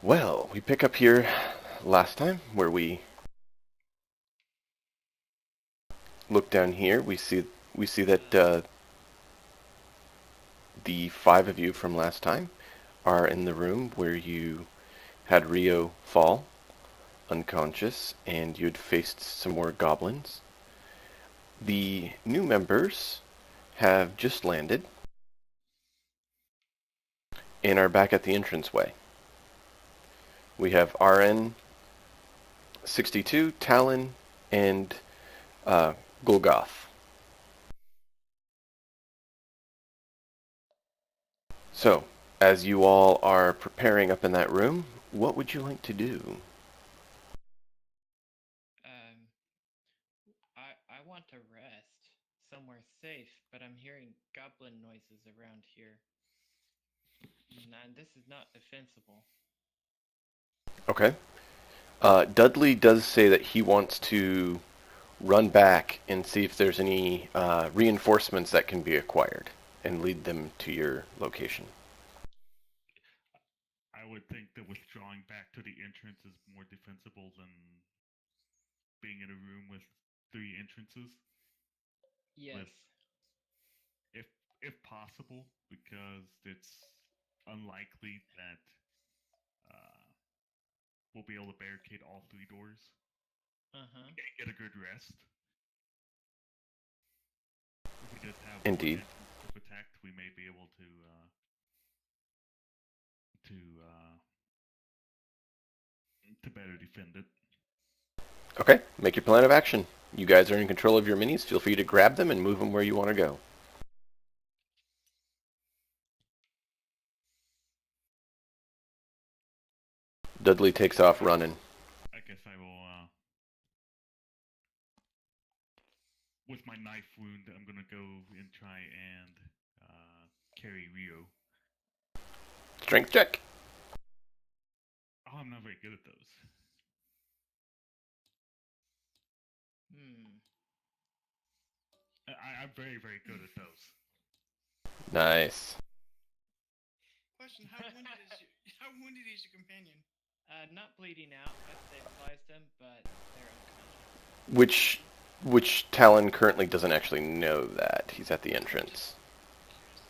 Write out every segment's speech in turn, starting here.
Well, we pick up here last time where we look down here. We see that the five of you from last time are in the room where you had Rio fall unconscious and you'd faced some more goblins. The new members have just landed and are back at the entranceway. We have RN 62, Talon, and Golgoth. So, as you all are preparing up in that room, what would you like to do? Um, I want to rest somewhere safe, but I'm hearing goblin noises around here. And this is not defensible. Okay. Dudley does say that he wants to run back and see if there's any reinforcements that can be acquired and lead them to your location. I would think that withdrawing back to the entrance is more defensible than being in a room with three entrances. Yes. With if if possible, because it's unlikely that uh, we'll be able to barricade all three doors Uh-huh. and get a good rest. If we just have one Indeed. entrance protect, we may be able to to better defend it. Okay, make your plan of action. You guys are in control of your minis. Feel free to grab them and move them where you want to go. Dudley takes off running. I guess I will. With my knife wound, I'm gonna go and try and carry Rio. Strength check. Oh, I'm not very good at those. Hmm. I'm very, very good at those. Nice. Question: How wounded is your companion? Not bleeding out. I stabilized him, but they're unconscious. Which Talon currently doesn't actually know that. He's at the entrance.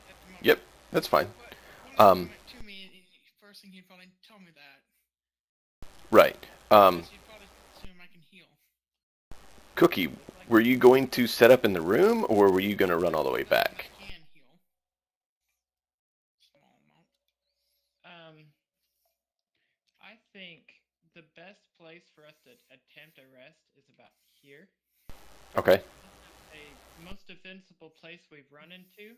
At the moment. Yep, that's fine. But what Um, if to me, first thing he'd probably tell me that. right. Because he'd probably assume I can heal. Cookie, were you going to set up in the room, or were you going to run all the way back? I can heal. Small amount. I think the best place for us to attempt a rest is about here. Okay. A most defensible place we've run into,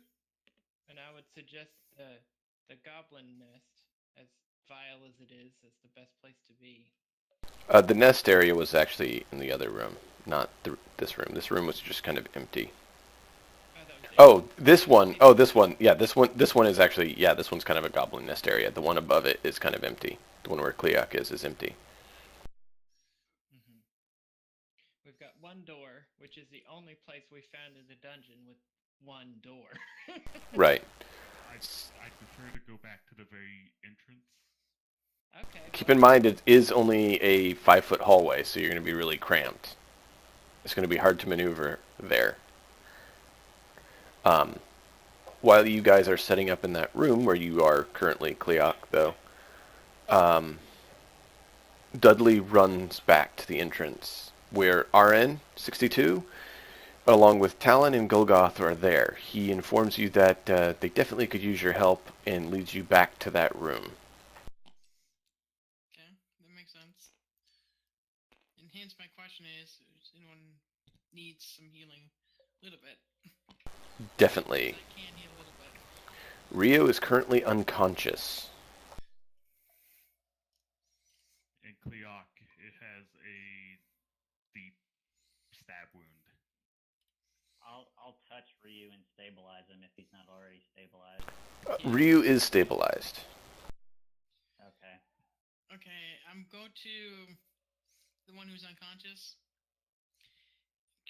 and I would suggest the goblin nest, as vile as it is the best place to be. The nest area was actually in the other room, not this room. This room was just kind of empty. Oh, this one. Oh, this one. Yeah, this one. This one is actually. Yeah, this one's kind of a goblin nest area. The one above it is kind of empty. The one where Kleok is empty. Mm-hmm. We've got one door, which is the only place we found in the dungeon with one door. Right. I prefer to go back to the very entrance. Okay. Keep in mind it is only a 5-foot hallway, so you're going to be really cramped. It's going to be hard to maneuver there. While you guys are setting up in that room where you are currently, Kleok, though, Dudley runs back to the entrance where RN 62, along with Talon and Golgoth, are there. He informs you that they definitely could use your help and leads you back to that room. Okay, that makes sense. And hence my question is, does anyone needs some healing? A little bit. Definitely. I can heal a little bit. Rio is currently unconscious. And Kleok, it has a deep stab wound. I'll touch Ryu and stabilize him if he's not already stabilized. Ryu is stabilized. Okay. Okay, I'm go to the one who's unconscious.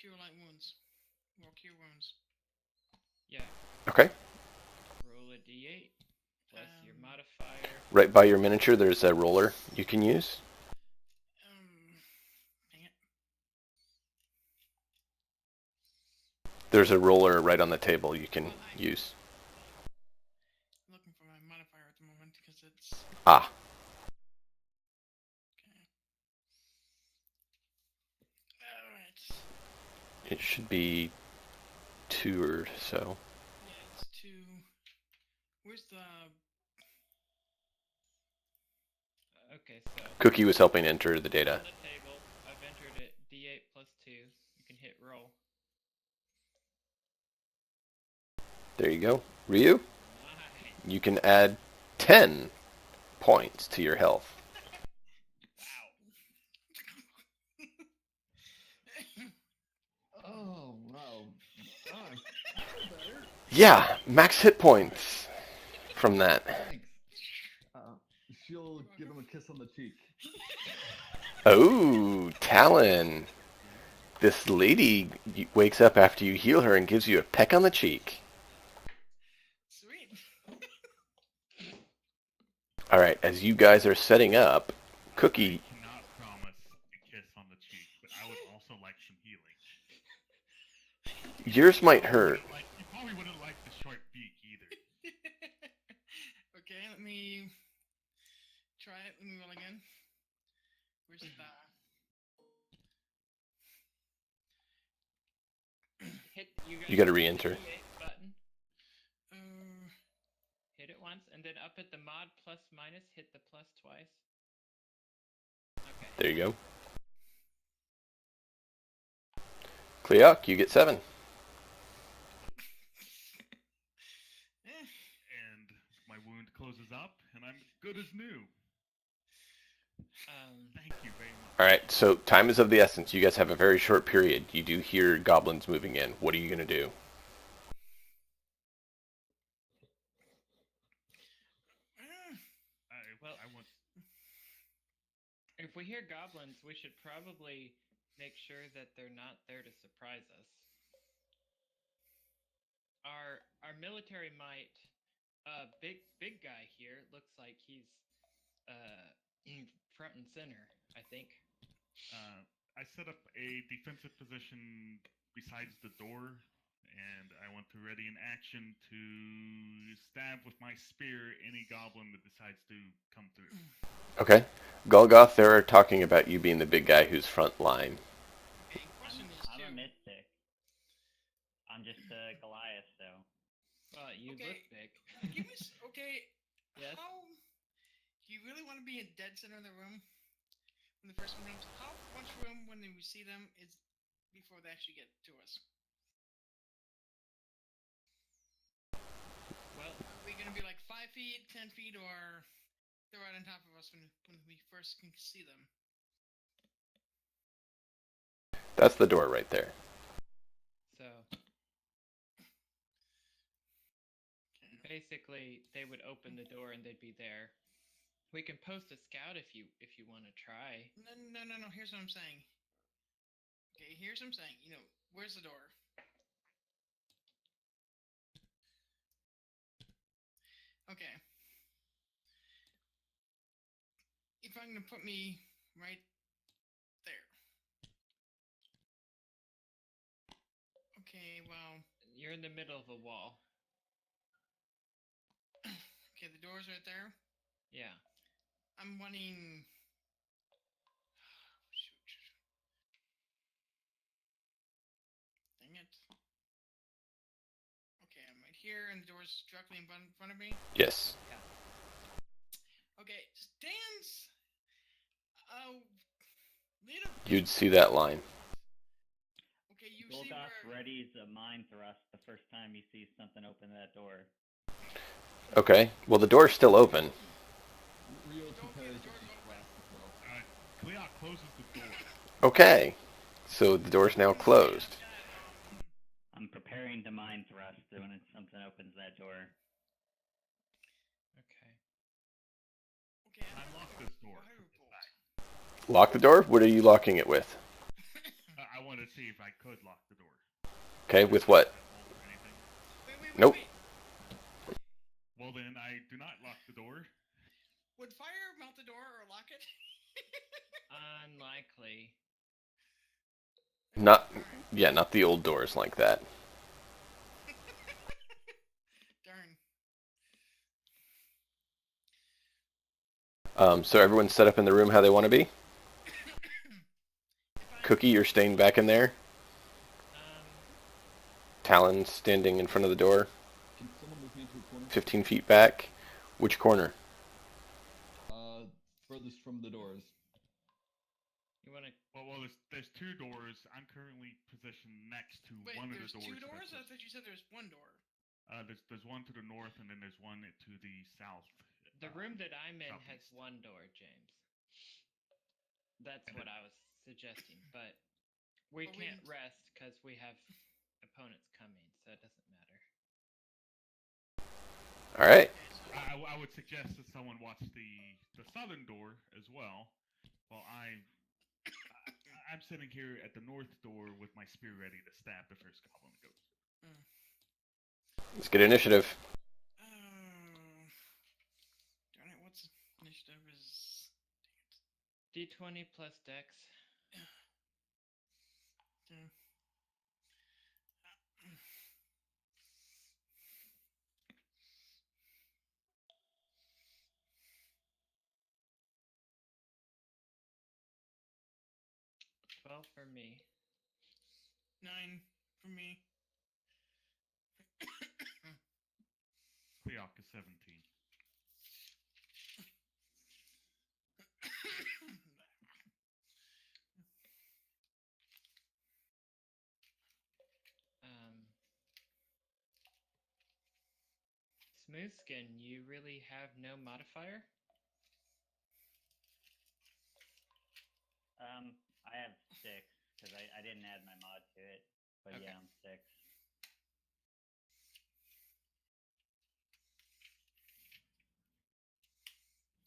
Cure light wounds. Or cure wounds. Yeah. Okay. Roll a d8 plus your modifier. Right by your miniature, there's a roller you can use. Dang it. There's a roller right on the table you can use. I'm looking for my modifier at the moment because it's Ah, okay. Alright. it should be 2 or so. Yeah, it's 2. Where's the Okay, so Cookie was helping enter the on data. the table, I've entered it D8 plus 2. You can hit roll. There you go. Ryu, Nice. you can add 10 points to your health. Oh, wow. Oh, I feel better. Yeah, max hit points from that. Thanks. She'll give him a kiss on the cheek. Oh, Talon. This lady wakes up after you heal her and gives you a peck on the cheek. Sweet. Alright, as you guys are setting up, Cookie, I cannot promise a kiss on the cheek, but I would also like some healing. yours might hurt. You probably wouldn't like the short beak either. Okay, let me try it. Let me roll again. Where's the Hit, You gotta hit the re-enter. D8 button. uh Hit it once, and then up at the mod plus minus, hit the plus twice. Okay. There you go. Cleok, you get 7. And my wound closes up, and I'm good as new. Thank you very much. Alright, so time is of the essence. You guys have a very short period. You do hear goblins moving in. What are you gonna do? Well, I want. if we hear goblins, we should probably make sure that they're not there to surprise us. Our military might, big guy here looks like he's in front and center, I think. I set up a defensive position besides the door, and I want to ready an action to stab with my spear any goblin that decides to come through. Okay. Golgoth, they're talking about you being the big guy who's front line. okay, question is I'm a too. mystic. I'm just a Goliath, so. Well, you Okay. look big. Give me okay. Yes. How do you really want to be in dead center of the room when the first one comes? How much room when we see them is before they actually get to us? Well, Are we gonna be like 5 feet, 10 feet, or they're right on top of us when we first can see them? That's the door right there. so basically, they would open the door and they'd be there. We can post a scout if you want to try. No. Here's what I'm saying. Okay, here's what I'm saying. You know, where's the door? Okay. If I'm gonna put me right there. Okay, well, You're in the middle of a wall. okay, the door's right there. Yeah. I'm wanting. Shoot. Dang it. Okay, I'm right here, and the door's directly in front of me. Yes. Okay, stands a little. You'd see that line. Okay, you see Golgoth where. readies a mind thrust the first time he sees something open that door. Okay. Well, the door's still open. Rio Don't prepares get to the doors open. blast himself. Cleok closes the door. Okay. So the door's now closed. I'm preparing to mind thrust when something opens that door. Okay. Okay, I lock this door. Firebolt. Lock the door? What are you locking it with? I want to see if I could lock the door. Okay, with what? Or anything. Wait. Nope. Well, Well, then I do not lock the door. Would fire melt the door or lock it? Unlikely. Not, Alright. yeah, not the old doors like that. Darn. So everyone's set up in the room how they want to be? Cookie, you're staying back in there? Talon standing in front of the door, Can someone move me into a corner? 15 feet back. Which corner? Furthest from the doors. You want to? Well, there's two doors. I'm currently positioned next to Wait, one of the there's doors. two doors? I thought you said there's one door. There's one to the north, and then there's one to the south. The room that I'm in has southeast. one door, James. That's what I was suggesting, but we But we can't can- rest because we have opponents coming, so it doesn't matter. All right. I would suggest that someone watch the southern door as well, while I'm sitting here at the north door with my spear ready to stab the first goblin that goes through. Let's get initiative. Oh. Darn it, what's initiative is... D20 plus Dex. Okay. 12 for me. 9 for me. Cleoc is 17. Smooth Skin, you really have no modifier? I have 6 because I didn't add my mod to it, but Okay. yeah, I'm 6.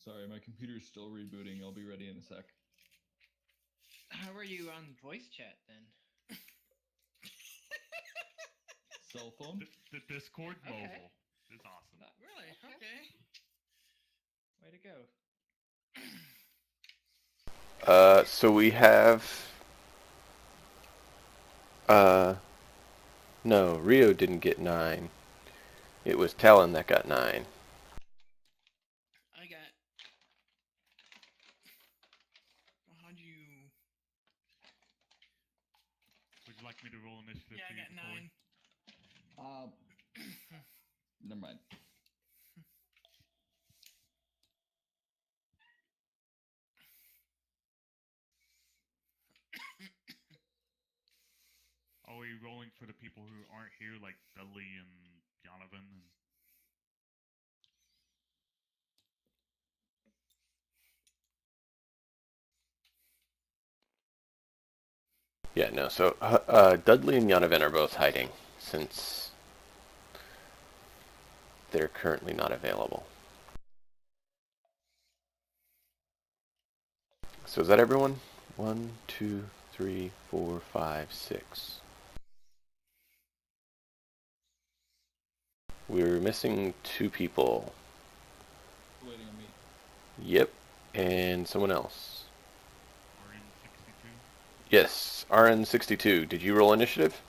Sorry, my computer's still rebooting. I'll be ready in a sec. How are you on voice chat then? Cell phone? The Discord Okay. mobile is awesome. Really? Okay. Way to go. So we have. No, Rio didn't get 9. It was Talon that got 9. I got... Well, how'd you... Would you like me to roll initiative Yeah, for I you, got Corey? 9. Never mind. Are we rolling for the people who aren't here, like Dudley and Donovan? Yeah, no, so Dudley and Yonovan are both hiding, since they're currently not available. So is that everyone? 1, 2, 3, 4, 5, 6. We're missing 2 people. Waiting on me. Yep, and someone else. RN62? Yes, RN62. Did you roll initiative?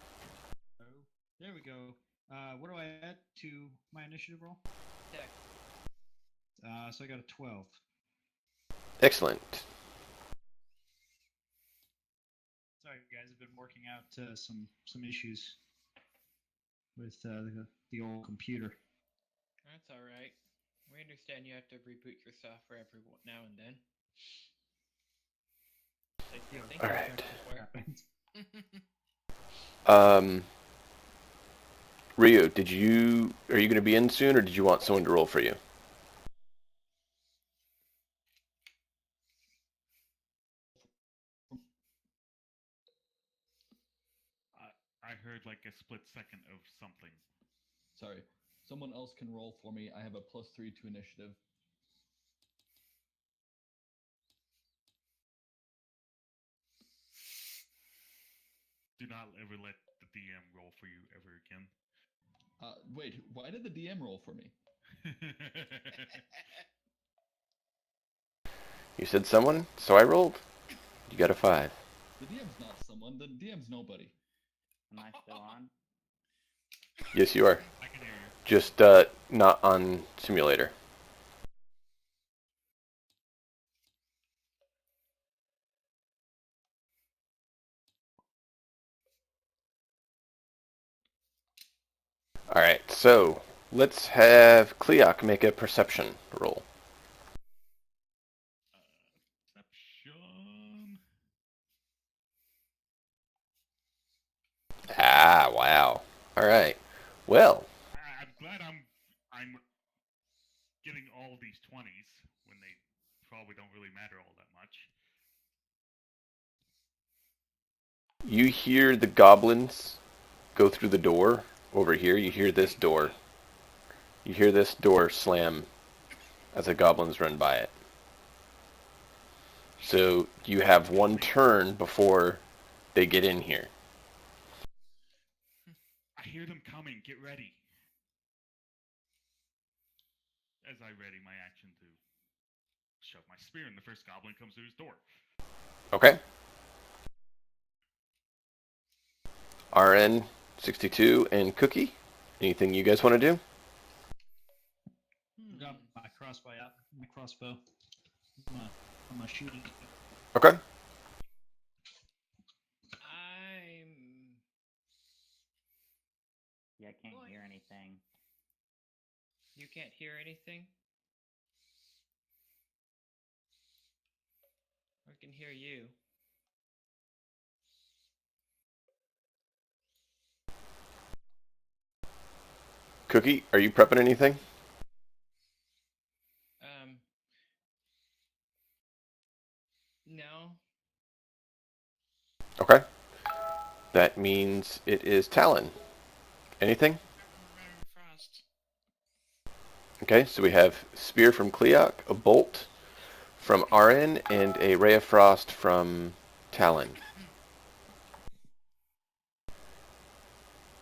Oh, there we go. What do I add to my initiative roll? Dex. So I got a 12. Excellent. Sorry, guys, I've been working out some issues with the old computer. That's alright. We understand you have to reboot your software every now and then. Thank All you, right. software. Rio, are you going to be in soon, or did you want someone to roll for you? I heard like a split second of something. Sorry. Someone else can roll for me. I have a +3 to initiative. Do not ever let the DM roll for you ever again. Wait, why did the DM roll for me? You said someone, so I rolled. You got a 5. The DM's not someone. The DM's nobody. Am I still on? Yes, you are. I can hear you. Just not on simulator. All right, so let's have Cleoc make a perception roll. Perception. Ah, wow. All right. Well, I'm glad I'm getting all these 20s when they probably don't really matter all that much. you hear the goblins go through the door over here. You hear this door. You hear this door slam as the goblins run by it. So you have one turn before they get in here. I hear them coming. Get ready. As I ready my action to shove my spear and the first goblin comes through his door. Okay. RN 62 and Cookie. Anything you guys want to do? Got my crossbow out. My crossbow. I'm gonna shoot it. Okay. Yeah, I can't hear anything. You can't hear anything? I can hear you. Cookie, are you prepping anything? No. Okay. That means it is Talon. Anything? Frost. Okay, so we have Spear from Cleoc, a Bolt from RN, and a Ray of Frost from Talon.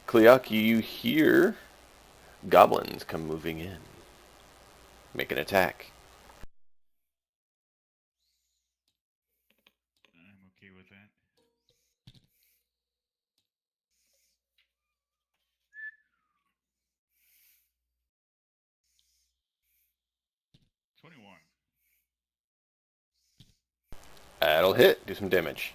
Cleoc, you hear goblins come moving in. Make an attack. I'm okay with that. $21. That'll hit. Do some damage.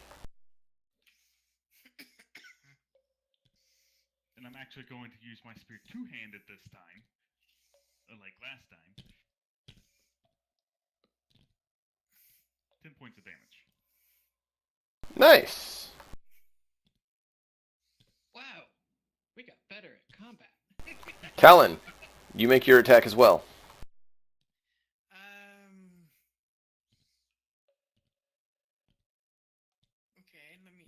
And I'm actually going to use my spear two-handed this time. Like last time. 10 points of damage. Nice. Wow. We got better at combat. Talon, you make your attack as well. Okay, let me.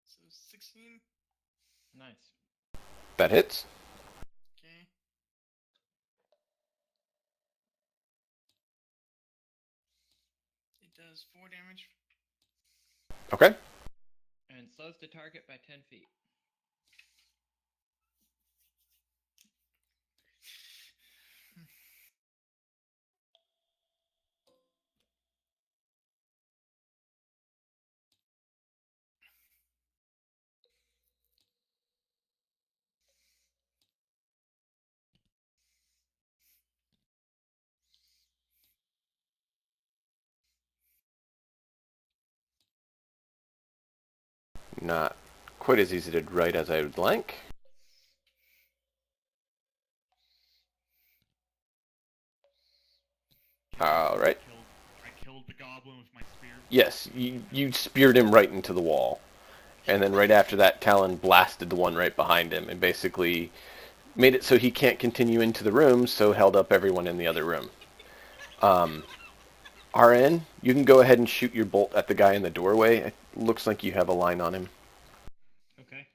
So 16. Nice. That hits. Okay. It does 4 damage. Okay. And slows the target by 10 feet. Not quite as easy to write as I would like. All right. I killed the goblin with my spear. Yes, you speared him right into the wall. And then right after that, Talon blasted the one right behind him and basically made it so he can't continue into the room, so held up everyone in the other room. RN, you can go ahead and shoot your bolt at the guy in the doorway. It looks like you have a line on him. Okay.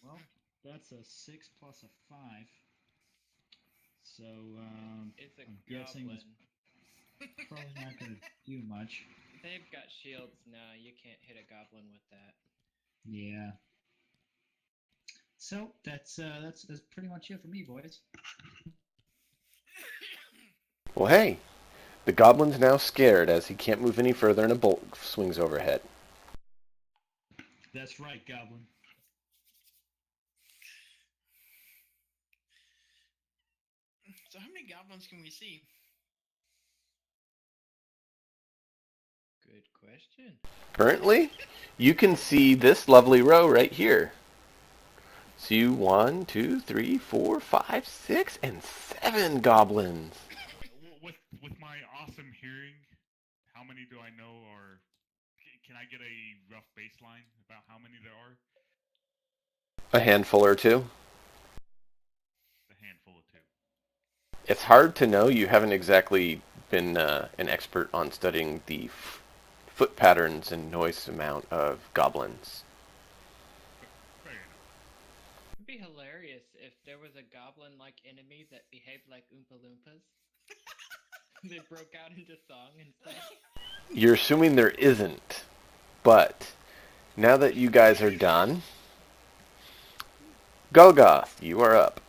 Well, that's a 6 plus a 5. So It's a I'm guessing goblin. it's probably not going to do much. They've got shields now. You can't hit a goblin with that. Yeah. So that's pretty much it for me, boys. Well, hey, the goblin's now scared as he can't move any further and a bolt swings overhead. That's right, Goblin. So how many goblins can we see? Good question. Currently, you can see this lovely row right here. See 1, 2, 3, 4, 5, 6, and 7 goblins. With my awesome hearing, how many do I know are? Can I get a rough baseline about how many there are? A handful or two. A handful of 2. It's hard to know. You haven't exactly been an expert on studying the foot patterns and noise amount of goblins. Fair enough. It'd be hilarious if there was a goblin-like enemy that behaved like Oompa Loompas. They broke out into song and stuff. You're assuming there isn't, but now that you guys are done, Golgoth, you are up.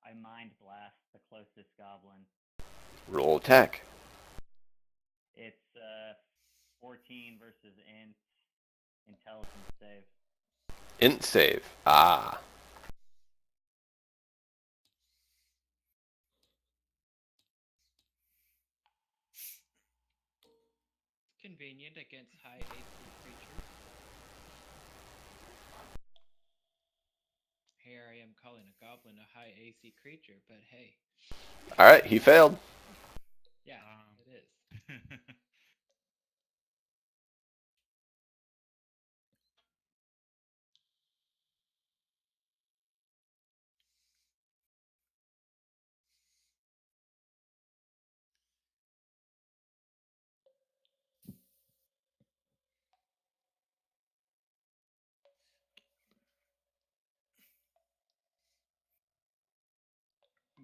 I mind blast the closest goblin. Roll attack. It's 14 versus intelligence save. Int save. Ah. It's convenient against high AC creatures. Here I am calling a goblin a high AC creature, but hey. Alright, he failed. Yeah, it is.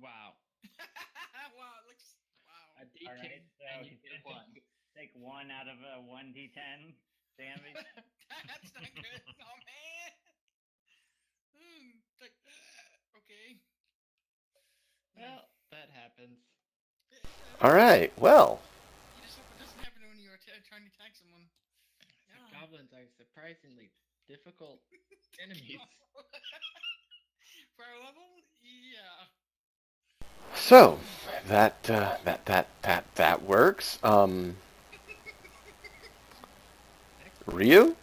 Wow. Wow, it looks wow. A D10 Alright, so and you he's get gonna 1. take 1 out of a 1d10 damage. That's not good. Oh man. Like, okay. Well, that happens. Alright, well. You just hope it doesn't happen when you're trying to attack someone. So goblins are surprisingly difficult enemies. For our level, yeah. So, that works. Ryu?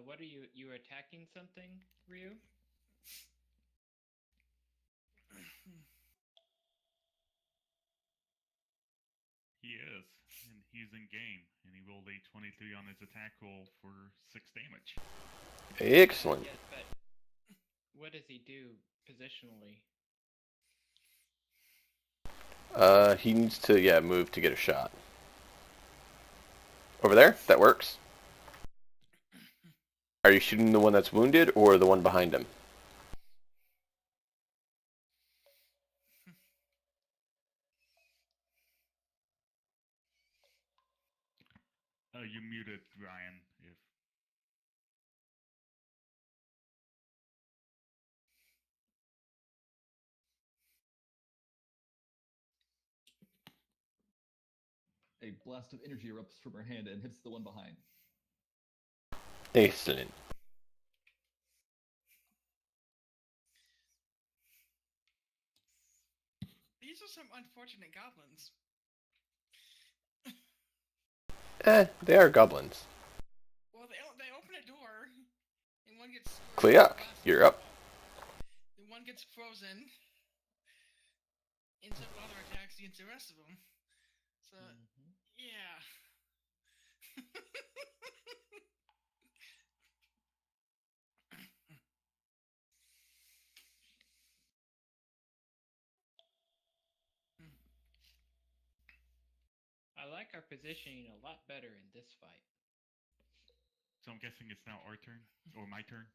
What are you attacking something, Ryu? He is, and he's in game, and he rolled a 23 on his attack roll for 6 damage. Excellent. Yes, but what does he do positionally? He needs to, move to get a shot. Over there? That works. Are you shooting the one that's wounded or the one behind him? You muted Ryan. If A blast of energy erupts from her hand and hits the one behind. Excellent. These are some unfortunate goblins. They are goblins. Well, they open a door, and one gets. Cleok, you're up. And one gets frozen. And several other attacks against the rest of them. So, yeah. like our positioning a lot better in this fight. So I'm guessing it's now our turn or my turn.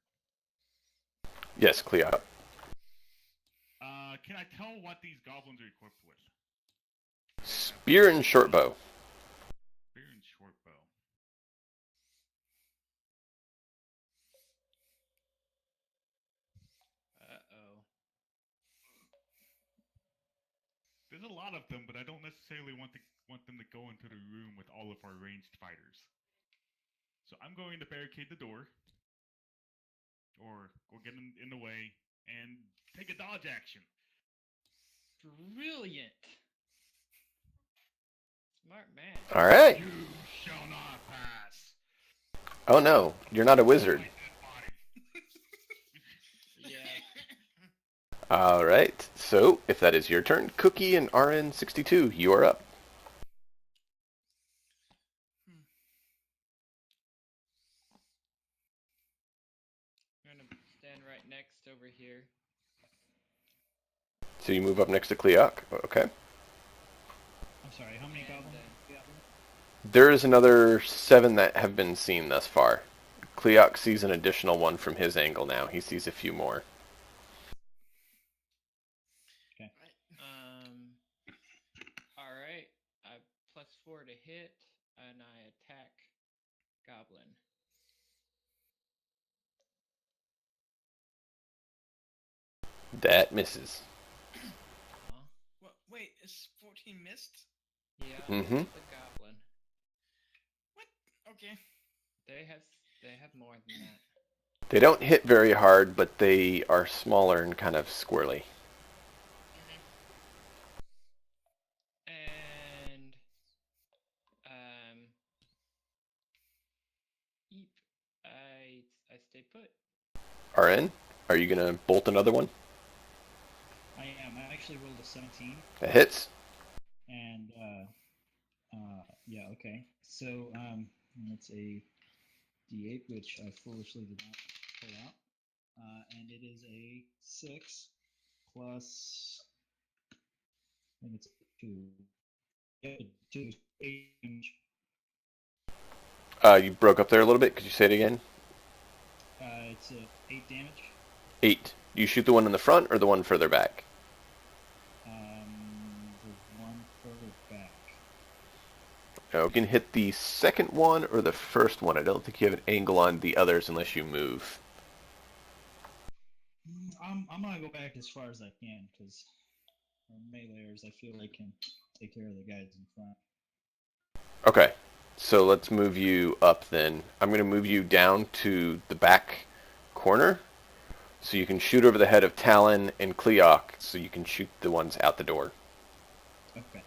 Yes, Cleop. Can I tell what these goblins are equipped with? Spear and short bow. Spear and short bow. Uh-oh. There's a lot of them, but I don't necessarily want them to go into the room with all of our ranged fighters. So I'm going to barricade the door, or get in the way, and take a dodge action. Brilliant. Smart man. All right. You shall not pass. Oh no, you're not a wizard. Yeah. All right. So if that is your turn, Cookie and RN62, you are up. I'm gonna stand right next over here. So you move up next to Cleoc. Okay. I'm sorry, how many And, goblins? There is another 7 that have been seen thus far. Cleoc sees an additional one from his angle now. He sees a few more. Alright. I +4 to hit, and I attack Goblin. That misses. What? Wait, is 14 missed? Yeah, Mm-hmm. it's the Goblin. What? Okay. They have more than that. They don't hit very hard, but they are smaller and kind of squirrely. And Eep, I stay put. RN, are you gonna bolt another one? I am. I actually rolled a 17. That hits. And, yeah, okay. So, that's a D8, which I foolishly did not pull out. And it is a 6 plus, I think it's 2. Yeah, 2 is 8 damage. You broke up there a little bit. Could you say it again? It's 8 damage. 8. You shoot the one in the front or the one further back? The one further back. You can hit the second one or the first one. I don't think you have an angle on the others unless you move. I'm gonna go back as far as I can, because our meleeers, I feel like, can take care of the guys in front. Okay, so let's move you up then. I'm going to move you down to the back corner so you can shoot over the head of Talon and Cleoc so you can shoot the ones out the door. Okay.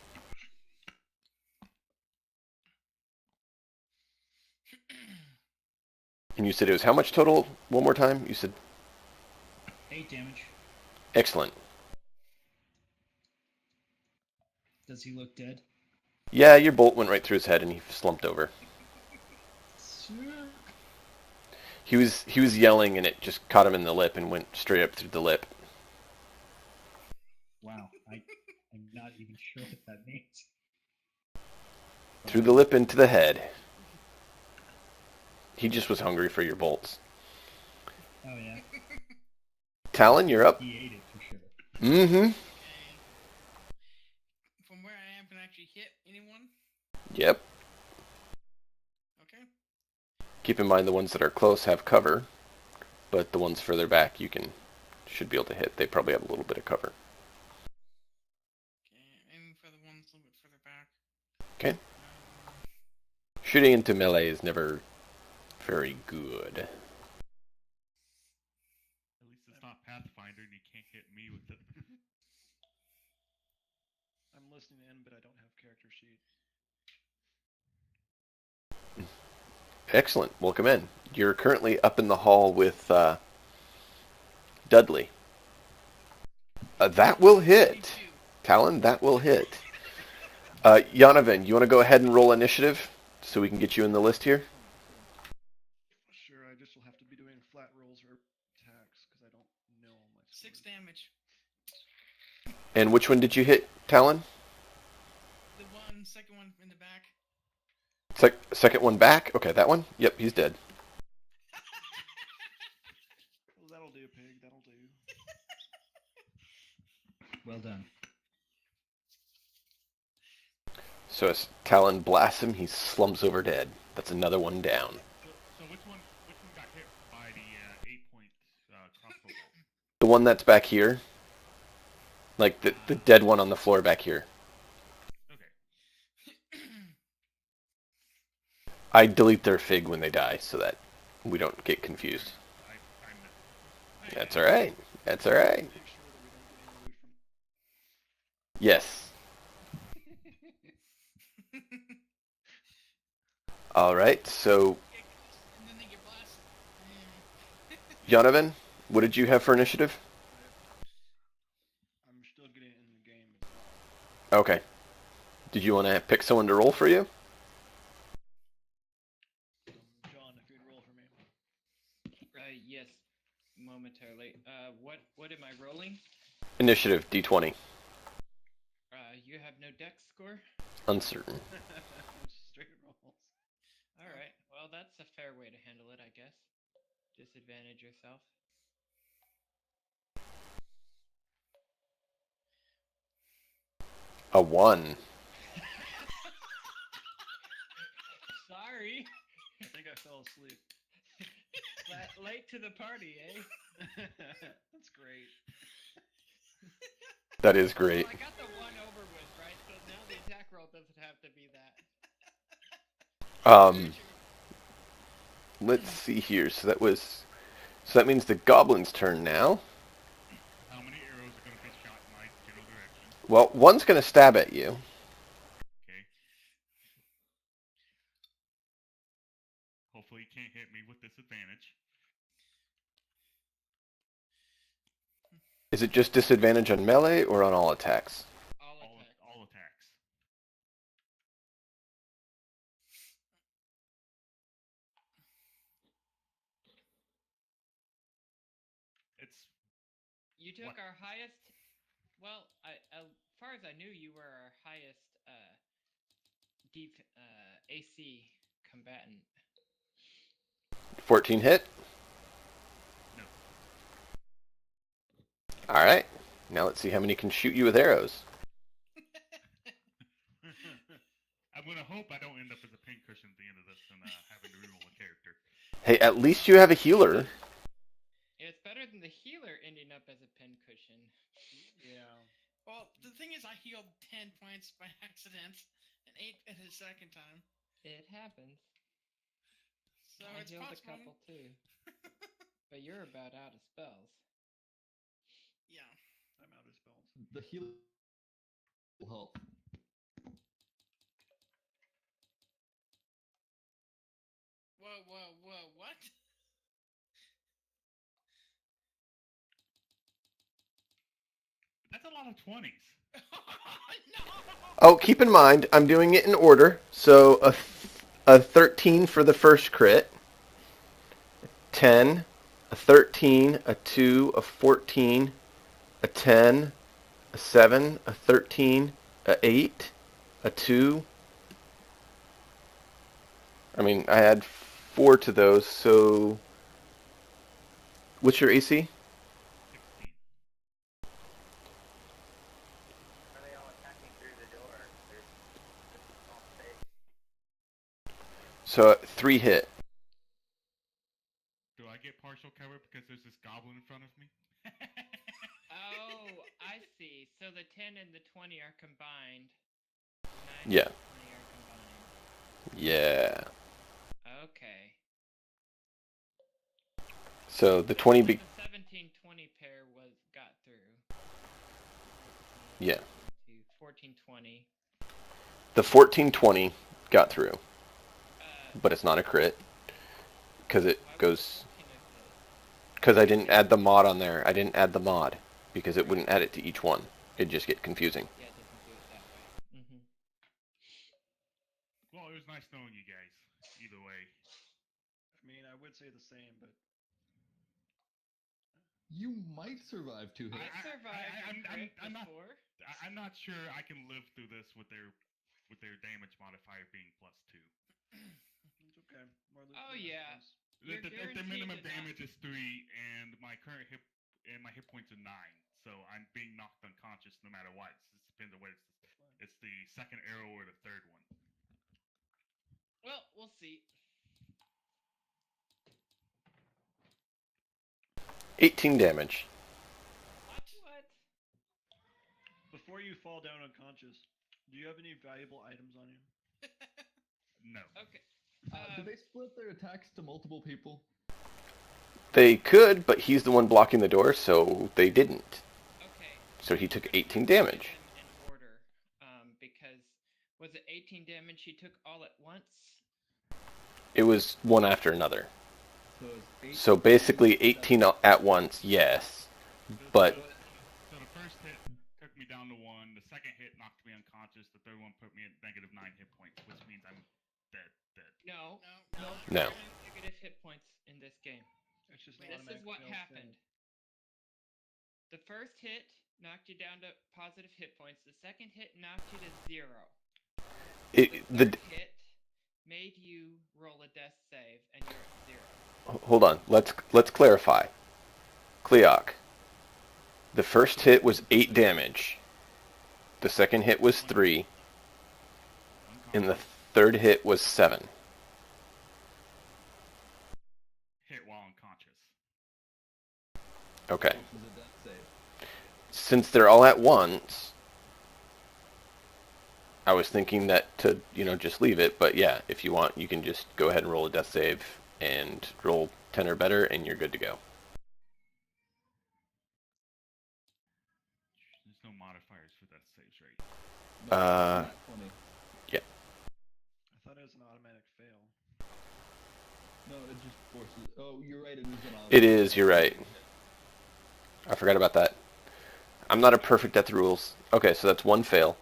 And you said it was how much total? One more time? You said 8 damage. excellent. Does he look dead? Yeah, your bolt went right through his head and he slumped over. He was yelling and it just caught him in the lip and went straight up through the lip. Wow, I'm not even sure what that means. Through the lip into the head. He just was hungry for your bolts. Oh yeah. Talon, you're up. He ate it for sure. Mm-hmm. And from where I am, can I actually hit anyone? Yep. Okay. Keep in mind the ones that are close have cover, but the ones further back should be able to hit. They probably have a little bit of cover. Okay, aiming for the ones a little bit further back. Okay. Shooting into melee is never very good. At least it's not Pathfinder and you can't hit me with it. I'm listening in, but I don't have character sheet. Excellent. Welcome in. You're currently up in the hall with Dudley. That will hit. Talon, that will hit. Yonovan, you want to go ahead and roll initiative so we can get you in the list here? Sure, I just will have to be doing flat rolls or attacks because I don't know all my 6 scores. damage. And which one did you hit, Talon? The second one in the back. Second one back. Okay, that one. Yep, he's dead. Well, that'll do, pig. That'll do. Well done. So as Talon blasts him, he slumps over dead. That's another one down. So which one got hit by the 8-point crossbow bolt? The one that's back here. Like the dead one on the floor back here. Okay. I delete their fig when they die so that we don't get confused. I missed it. That's alright. That's alright. Make sure that we don't get any loot from. Yes. Alright, so And then they get blasted. Donovan, what did you have for initiative? I'm still getting it in the game. Okay. Did you want to pick someone to roll for you? John, if you'd roll for me. Yes, momentarily. What am I rolling? Initiative, D20. You have no dex score? Uncertain. Straight rolls. Alright, well, that's a fair way to handle it, I guess. Disadvantage yourself. A 1. Sorry! I think I fell asleep. Late to the party, eh? That's great. That is great. Well, I got the one over with, right? So now the attack roll doesn't have to be that. Let's see here. So that means the goblin's turn now. How many arrows are going to be shot in my general direction? Well, one's going to stab at you. Okay. Hopefully he can't hit me with disadvantage. Is it just disadvantage on melee or on all attacks? All attacks. It's You took What? our highest. Well, as far as I knew, you were our highest AC combatant. 14 hit? no. Alright. Now let's see how many can shoot you with arrows. I'm going to hope I don't end up as a pincushion at the end of this and having to reroll a character. Hey, at least you have a healer. It's better than the healer ending up as a pincushion. Yeah. Well, the thing is, I healed 10 points by accident and 8 at his second time. It happens. So I it's healed possible. a couple too. But you're about out of spells. Yeah. I'm out of spells. The heal will help. Whoa, what? That's a lot of 20s. No! Oh, keep in mind, I'm doing it in order. So a 13 for the first crit. 10, a 13, a 2, a 14, a 10, a 7, a 13, a 8, a 2. I mean, I add 4 to those, so... What's your AC? 16. Are they all attacking through the door? There's a small space. So 3 hit. Do I get partial cover because there's this goblin in front of me? Oh, I see. So the 10 and the 20 are combined. 9 Yeah. and 20 are combined. Yeah. Okay. So the 20 The 17-20 pair got through. Yeah. 14-20. The 14-20 got through, Uh, but it's not a crit because it why would goes 14 have hit? because I didn't add the mod on there. I didn't add the mod because it wouldn't add it to each one. It'd just get confusing. Yeah, it doesn't do it that way. Mm-hmm. Well, it was nice knowing you guys. Either way. I mean, I would say the same, but You might survive 2 hits. I survived I'm not. before. I'm not sure I can live through this with their damage modifier being +2. yeah. You're The guaranteed minimum to not- damage is 3, and my current hit points are 9. So I'm being knocked unconscious no matter what. It depends on whether it's the second arrow or the third one. Well, we'll see. 18 damage. What? Before you fall down unconscious, do you have any valuable items on you? No. Okay. Do they split their attacks to multiple people? They could, but he's the one blocking the door, so they didn't. Okay. So he took We're 18 gonna look at damage. them in order, because was it 18 damage he took all at once? It was one after another. So it's 8. So basically 18 at once, yes. But So the first hit took me down to 1. The second hit knocked me unconscious. The third one put me at negative 9 hit points, which means I'm dead. No. No. Negative hit points in this game. It's just This is what happened. The first hit knocked you down to positive hit points. The second hit knocked you to 0. The third hit made you roll a death save, and you're at 0. hold on, let's clarify. Cleok. The first hit was 8 damage. The second hit was 3. And the third hit was 7. Hit while unconscious. Okay. Which is a death save. Since they're all at once, I was thinking that to, just leave it. But yeah, if you want, you can just go ahead and roll a death save and roll 10 or better, and you're good to go. There's no modifiers for death saves, right? Uh, Nat 20. Yeah. I thought it was an automatic fail. No, it just forces. Oh, you're right. It is an automatic. It is, you're right. I forgot about that. I'm not a perfect at the rules. Okay, so that's one fail.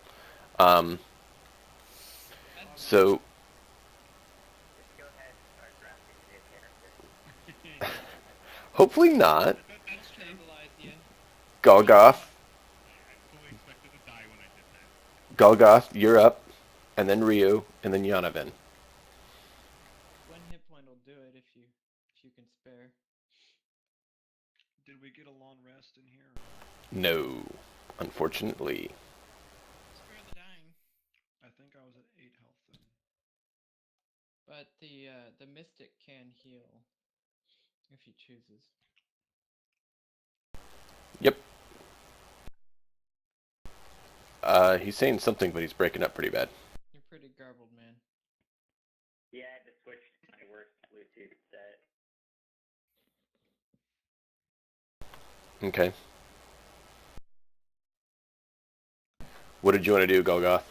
So, Just go ahead and start drafting a new character. hopefully not. Let's stabilize you. Golgoth, I fully expected to die when I did that. Golgoth, you're up. And then Ryu, and then Yanovan. 1 hit point will do it if you can spare. Did we get a long rest in here? No, unfortunately. Spare the dying. I think I was at 8 health then. But the mystic can heal if he chooses. Yep. He's saying something, but he's breaking up pretty bad. You're pretty garbled, man. Yeah, I just switched to my worst Bluetooth set. Okay. What did you want to do, Golgoth?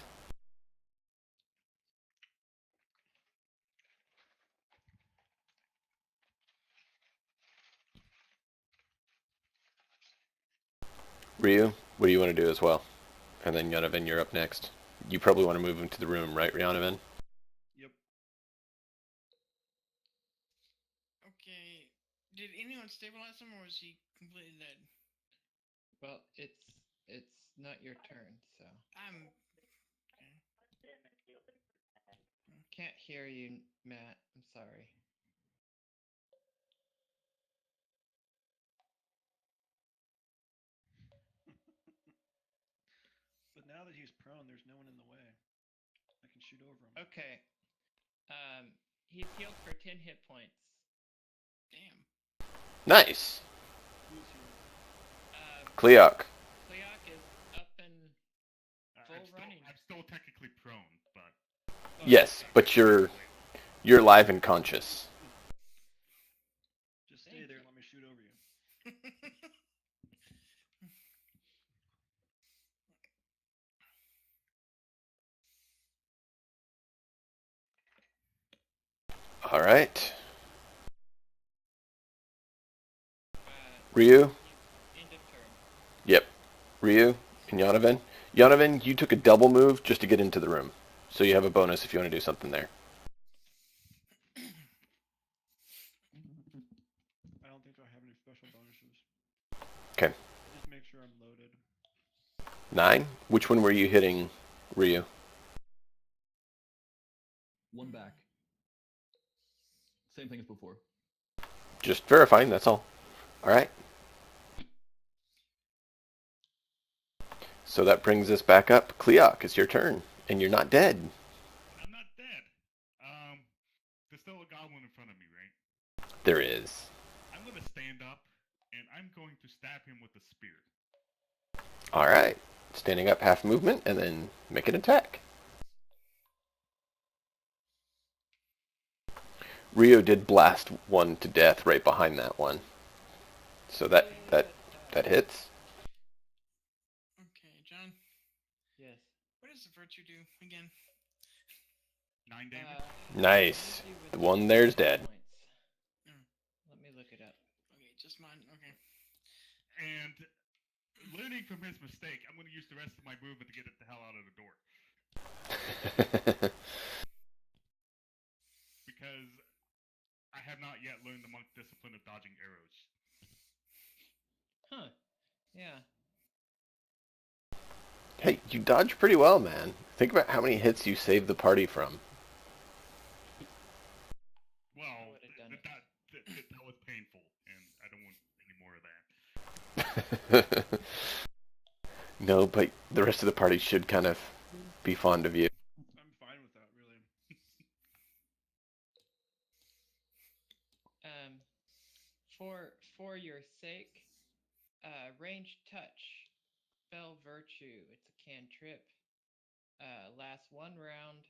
Ryu, what do you want to do as well? And then Yanovan, you're up next. You probably want to move him to the room, right, Yanovan? Yep. Okay. Did anyone stabilize him, or is he completely dead? Well, it's not your turn, so I'm. can't hear you, Matt. I'm sorry. But now that he's prone, there's no one in the way. I can shoot over him. Okay. He's healed for 10 hit points. Damn. Nice. Who's here? Cleok. Cleok is up and full running. I'm still technically prone, but Yes, but you're live and conscious. Just stay there and let me shoot over you. All right. End Ryu? of turn. Yep. Ryu and Yanovan. Yanovan, you took a double move just to get into the room. So you have a bonus if you want to do something there. I don't think I have any special bonuses. Okay. Just make sure I'm loaded. 9. Which one were you hitting, Ryu? One back. Same thing as before. Just verifying, that's all. Alright. So that brings us back up. Cleok, it's your turn. And you're not dead. I'm not dead. There's still a goblin in front of me, right? There is. I'm gonna stand up, and I'm going to stab him with a spear. Alright. Standing up, half movement, and then make an attack. Rio did blast one to death right behind that one. So that hits. Okay, John. Yes. What does the virtue do again? 9 damage. Nice. The one there's dead. Mm. Let me look it up. Okay, just mine. Okay. And learning from his mistake, I'm going to use the rest of my movement to get it the hell out of the door. Because I have not yet learned the monk discipline of dodging arrows. Huh. Yeah. Hey, you dodge pretty well, man. Think about how many hits you saved the party from. Well, would've done it. that was painful, and I don't want any more of that. No, but the rest of the party should kind of be fond of you. I'm fine with that, really. For your sake, range touch, spell virtue. It's a cantrip. Lasts 1 round.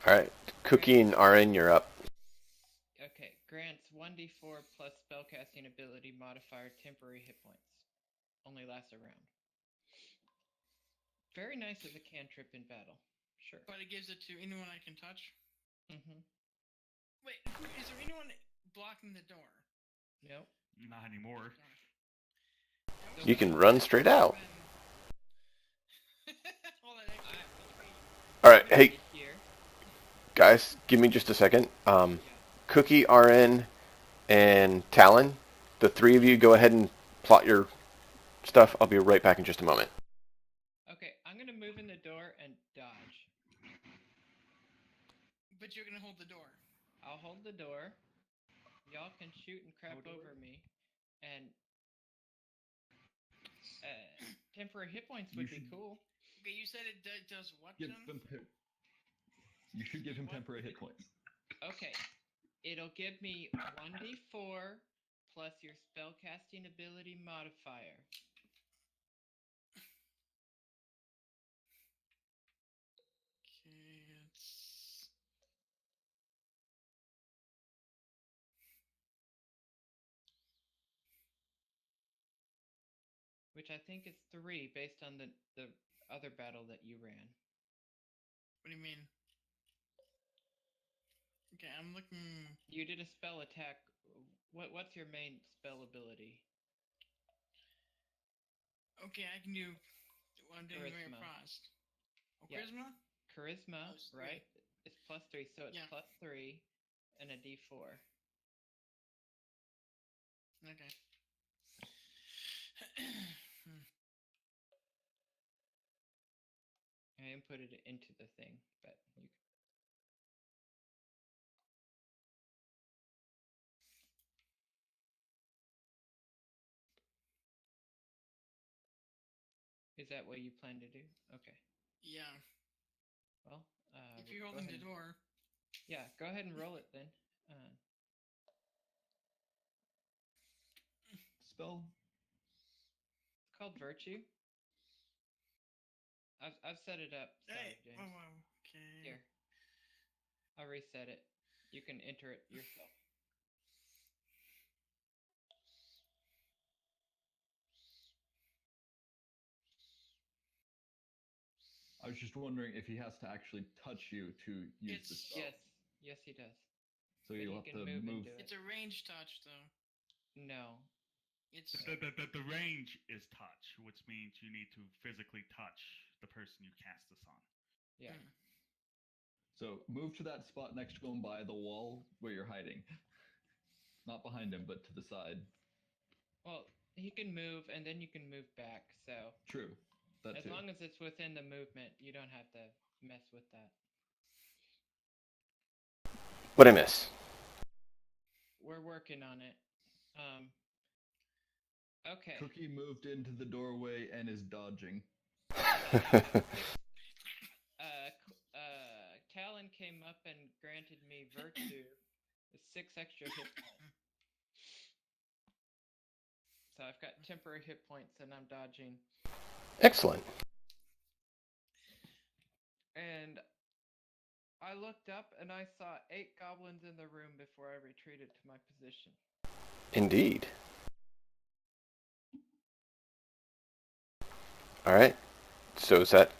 Alright, Cookie and RN, you're up. Okay, grants 1d4 plus spellcasting ability modifier temporary hit points. Only lasts a round. Very nice as a cantrip in battle. Sure. But it gives it to anyone I can touch. Mm-hmm. Wait, is there anyone blocking the door? Nope. Not anymore. You can run straight out. All that extra HP. Alright, hey, Here. guys, give me just a second. Cookie, RN, and Talon, the three of you go ahead and plot your stuff. I'll be right back in just a moment. Okay, I'm gonna move in the door and dodge. But you're gonna hold the door. I'll hold the door. Y'all can shoot and crap over me, and temporary hit points would be cool. Okay, you said it does what, Give John? them you should give him temporary hit points. Okay, it'll give me 1d4 plus your spellcasting ability modifier. Okay, it's... Which I think is 3 based on the other battle that you ran. What do you mean? Okay, I'm looking... You did a spell attack. What's your main spell ability? Okay, I can do what I'm doing very Charisma. fast. Oh, Yeah. charisma? Charisma, Oh, it's 3. right? It's plus 3, so it's Yeah. plus 3 and a d4. Okay. I inputted it into the thing, but you. Is that what you plan to do? Okay. Yeah. Well, If you're go holding ahead the door... Yeah, go ahead and roll it then. Spell? It's called Virtue. I've set it up. Sorry, Hey! James. Oh, wow. Okay. Here. I'll reset it. You can enter it yourself. I was just wondering if he has to actually touch you to use the spell. Yes, he does. So But you'll he have can to move move. into it. It's a range touch, though. No. It's... The range is touch, which means you need to physically touch the person you cast this on. Yeah. So move to that spot next to him by the wall where you're hiding. Not behind him, but to the side. Well, he can move, and then you can move back. So True. That as too. long as it's within the movement, you don't have to mess with that. What'd I miss? We're working on it. Okay. Cookie moved into the doorway and is dodging. Talon came up and granted me virtue with 6 extra hit points. So I've got temporary hit points and I'm dodging. Excellent. And I looked up and I saw 8 goblins in the room before I retreated to my position. Indeed. All right. So is that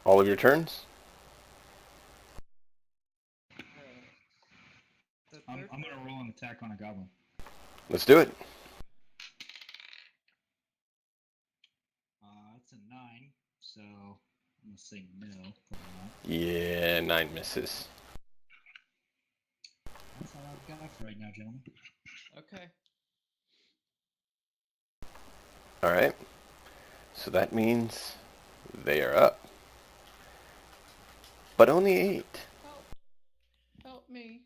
all of your turns? I'm gonna roll an attack on a goblin. Let's do it. It's a 9, so I'm gonna say no. Probably not. Yeah, 9 misses. That's all I've got for right now, gentlemen. Okay. All right. So that means they are up. But only 8. Help me.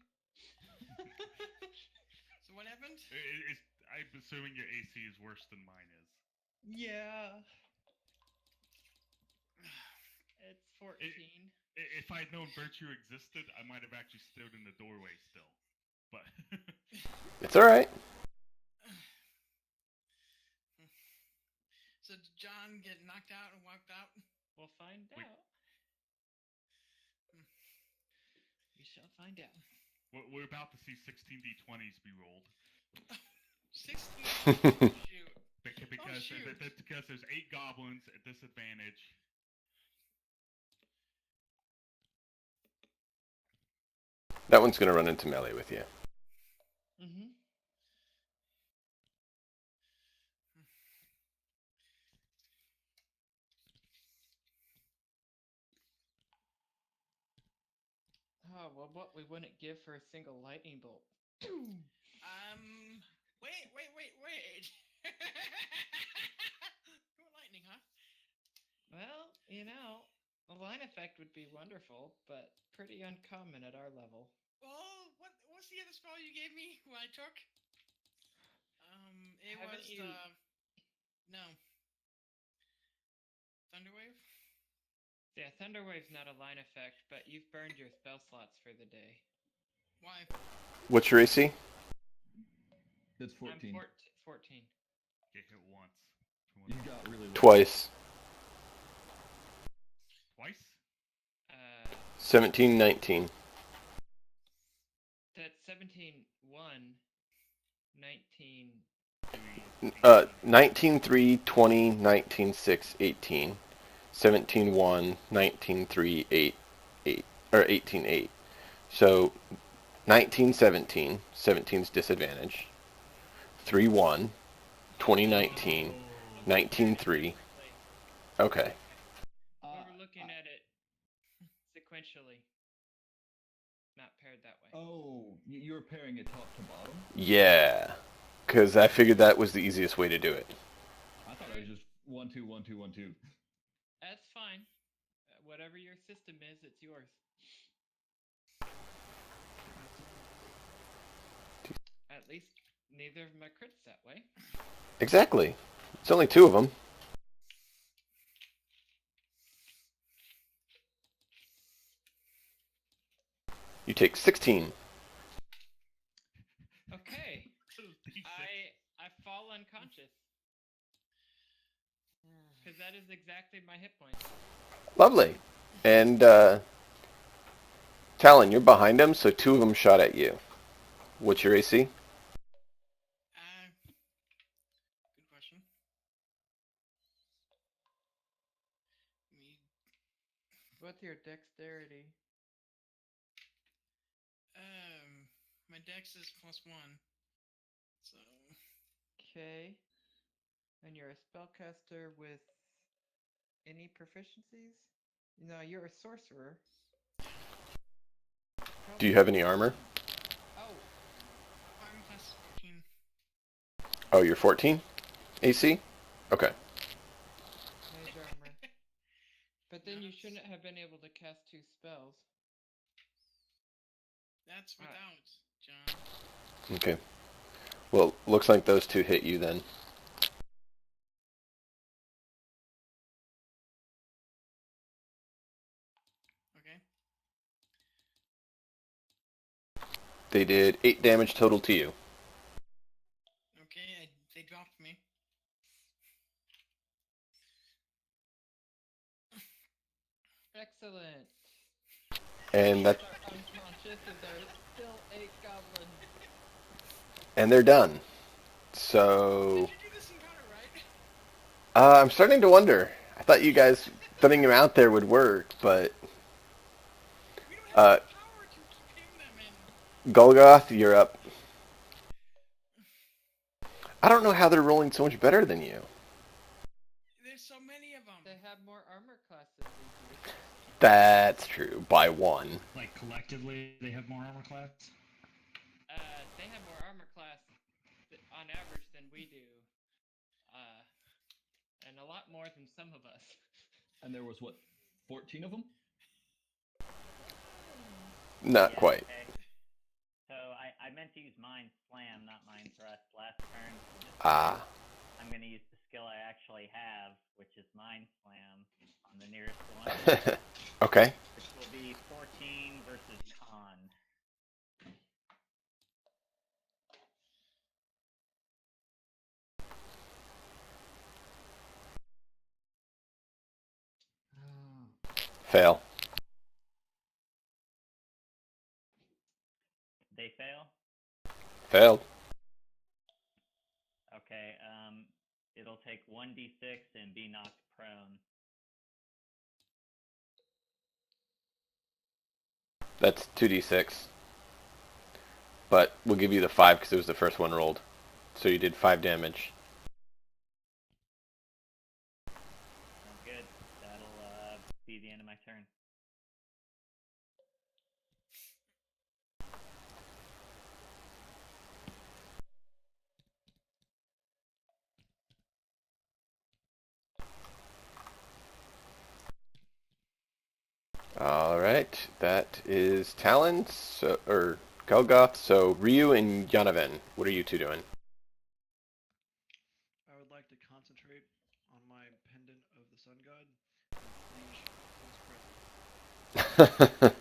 So what happened? I'm assuming your AC is worse than mine is. Yeah. It's 14. If I'd known virtue existed, I might have actually stood in the doorway still. But It's all right. So did John get knocked out and wiped out? We'll find out. We shall find out. we're about to see 16d20s be rolled. 16. Shoot. Because shoot. because there's 8 goblins at disadvantage. That one's going to run into melee with you. Mm-hmm. Oh, well, what we wouldn't give for a single lightning bolt. Wait. More lightning, huh? Well, a line effect would be wonderful, but pretty uncommon at our level. Well, what's the other spell you gave me? What I took? It Haven't was you... no. Thunderwave? Yeah, Thunderwave's not a line effect, but you've burned your spell slots for the day. Why? What's your AC? It's 14. I'm 14. Get hit once. You got really low. Twice. Twice? 17, 19. That's 17, 1, 19... 19, 3, 20, 19, 6, 18. 17, 1, 19, 3, 8, 8. Or 18, 8. So 19, 17. 17's disadvantage. 3, 1. 20, 19. 19, 3. Okay. We were looking at it sequentially, not paired that way. Oh, you were pairing it top to bottom? Yeah. Because I figured that was the easiest way to do it. I thought it was just 1, 2, 1, 2, 1, 2. That's fine. Whatever your system is, it's yours. At least neither of my crits that way. Exactly. It's only 2 of them. You take 16. Okay. I fall unconscious. Because that is exactly my hit points. Lovely. And, Talon, you're behind them, so 2 of them shot at you. What's your AC? Good question. What's your dexterity? My dex is +1. So. Okay. And you're a spellcaster with any proficiencies? No, you're a sorcerer. Do you have any armor? Oh. I'm plus 14. Oh, you're 14? AC? Okay. Mage armor. But then you shouldn't have been able to cast 2 spells. That's without, John. Okay. Well, looks like those two hit you then. Okay. They did 8 damage total to you. Okay, they dropped me. Excellent. And that Are unconscious, and there's still 8 goblins. and they're done. So Did you do this encounter right? I'm starting to wonder. I thought you guys putting him out there would work, but We don't have enough power to keep them in. Golgoth, you're up. I don't know how they're rolling so much better than you. There's so many of them. They have more armor class than we do. That's true, by 1. Like collectively, they have more armor class. They have more armor class on average than we do. And a lot more than some of us. And there was what, 14 of them? Not Yeah, quite. Okay. So I meant to use Mind Slam, not Mind Thrust, last turn. Ah. I'm going to use the skill I actually have, which is Mind Slam, on the nearest one, Okay. which will be 14 versus Con. Fail. They fail? Failed. Okay, it'll take 1d6 and be knocked prone. That's 2d6. But we'll give you the 5 because it was the first one rolled. So you did 5 damage. Sounds good. That'll be the end of my turn. Alright, that is Talon, or Golgoth. So Ryu and Yanaven, what are you two doing? I would like to concentrate on my pendant of the sun god and unleash his presence.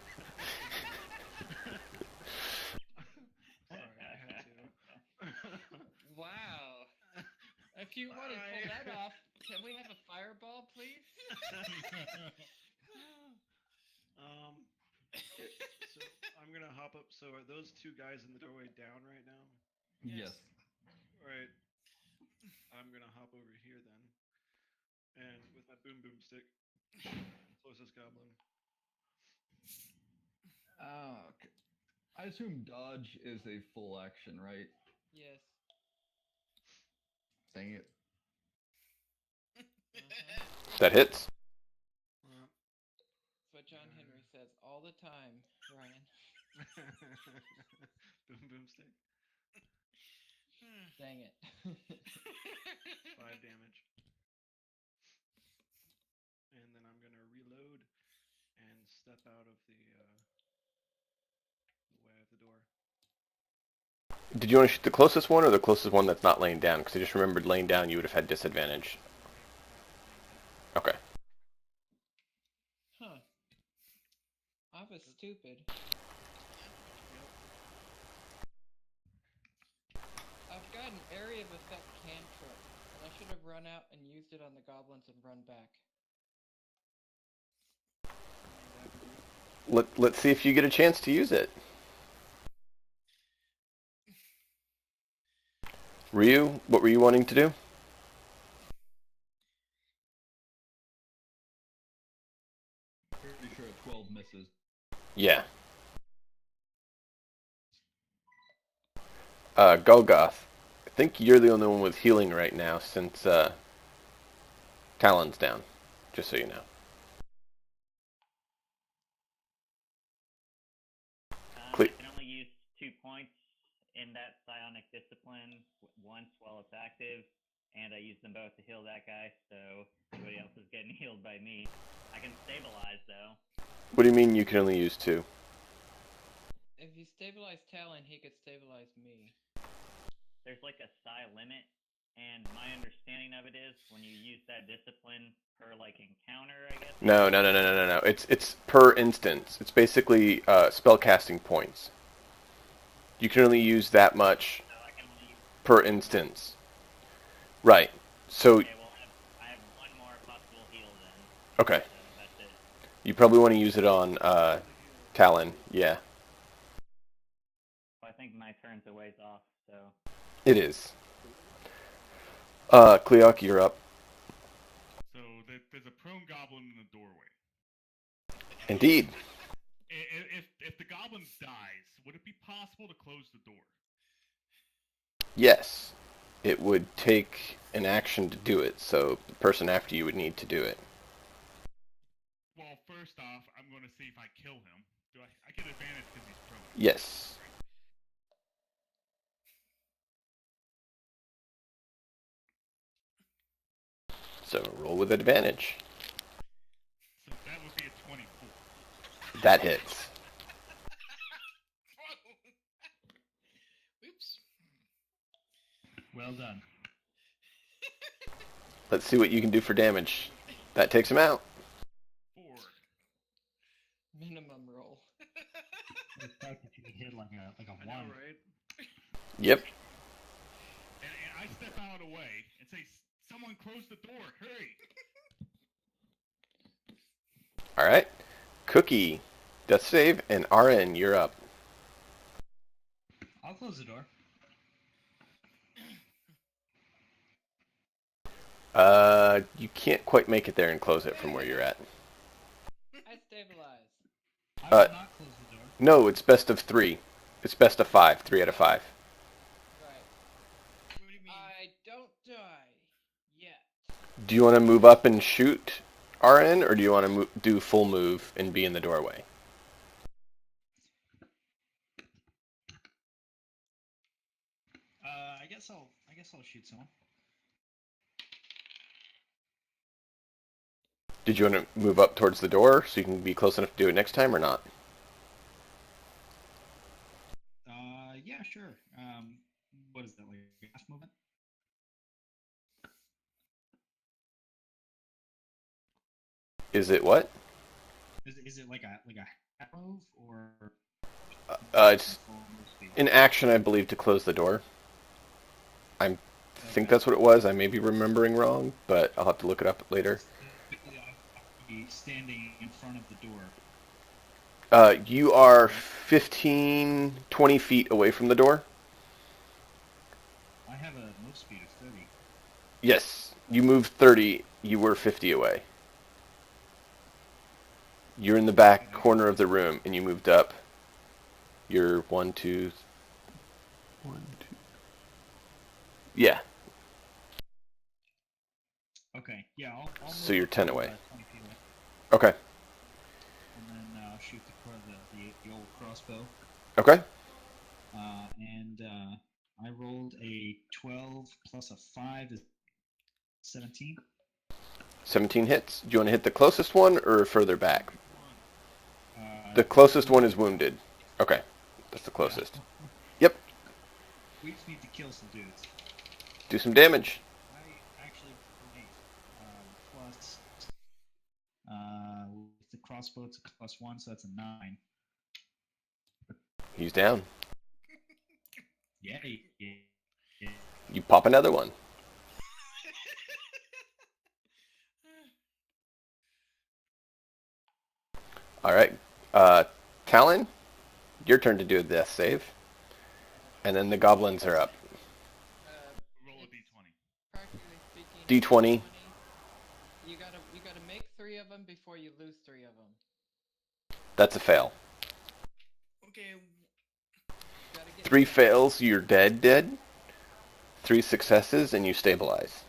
Sorry, I had to. Wow. If you want to pull that off, can we have a fireball, please? So I'm gonna hop up. So are those two guys in the doorway down right now? Yes. Right. I'm gonna hop over here then, and with my boom stick, closest goblin. Okay. I assume dodge is a full action, right? Yes. Dang it. That hits. That's what John Henry says all the time, Ryan. boom stick. Dang it. 5 damage. And then I'm gonna reload and step out of the way of the door. Did you want to shoot the closest one or the closest one that's not laying down? Because I just remembered laying down you would have had disadvantage. Okay. Huh. I was stupid. I've got an area of effect cantrip, and I should have run out and used it on the goblins and run back. Let's see if you get a chance to use it. Ryu, what were you wanting to do? Pretty sure 12 misses. Yeah. Golgoth, I think you're the only one with healing right now since Talon's down, just so you know. I can only use 2 points in that psionic discipline once while it's active, and I use them both to heal that guy, so everybody else is getting healed by me. I can stabilize, though. What do you mean you can only use 2? If you stabilize Talon, he could stabilize me. There's like a psi limit, and my understanding of it is when you use that discipline per like encounter, I guess. No. It's per instance. It's basically spellcasting points. You can only use that much So I can only use. per instance. Right. So Okay, well, I have one more possible heal then. okay. So that's it. You probably want to use it on Talon. Yeah, Well, I think my turn's a ways off, so. it is. Cleok, you're up. So there's a prone goblin in the doorway. Indeed. If the goblin dies, would it be possible to close the door? Yes. It would take an action to do it, so the person after you would need to do it. Well, first off, I'm going to see if I kill him. Do I get advantage because he's prone? Yes. So roll with advantage. So that would be a 24. That hits. Oops. Well done. Let's see what you can do for damage. That takes him out. 4. Minimum roll. The fact that you can hit like a I one. know, right? Yep. And I step out of the way and say, someone close the door, hurry! Alright. Cookie, death save, and RN, you're up. I'll close the door. You can't quite make it there and close it from where you're at. I stabilize. I will not close the door. No, it's best of 3. It's best of 5. 3 out of 5. Right. What do you mean? I don't die yet. Do you want to move up and shoot RN, or do you want to do full move and be in the doorway? I guess I'll shoot someone. Did you want to move up towards the door so you can be close enough to do it next time, or not? Yeah, sure. What is that, like a gas movement? Is it what? Is it like a half move or? It's full move speed? an action, I believe, to close the door. I think that's what it was. I may be remembering wrong, but I'll have to look it up later. Be standing in front of the door. You are 15, 20 feet away from the door. I have a move speed of 30. Yes, you moved 30. You were 50 away. You're in the back corner of the room, and you moved up. You're 1, 2... 1, 2... Yeah. Okay, yeah, I'll So move you're up 10 to, away. 20 feet away. Okay. And then I'll shoot the old crossbow. Okay. And I rolled a 12 plus a 5 is 17. 17 hits. Do you want to hit the closest one or further back? The Uh, closest one is wounded. Okay. That's the closest. Yep. We just need to kill some dudes. Do some damage. I actually rolled 8 plus with the crossbow it's a plus 1, so that's a 9. He's down. Yeah. You pop another one. Alright. Talon, your turn to do a death save. And then the goblins are up. Roll a It's d20. practically speaking. D20. You gotta make 3 of them before you lose 3 of them. That's a fail. Okay. Gotta get 3 fails, you're dead. 3 successes, and you stabilize.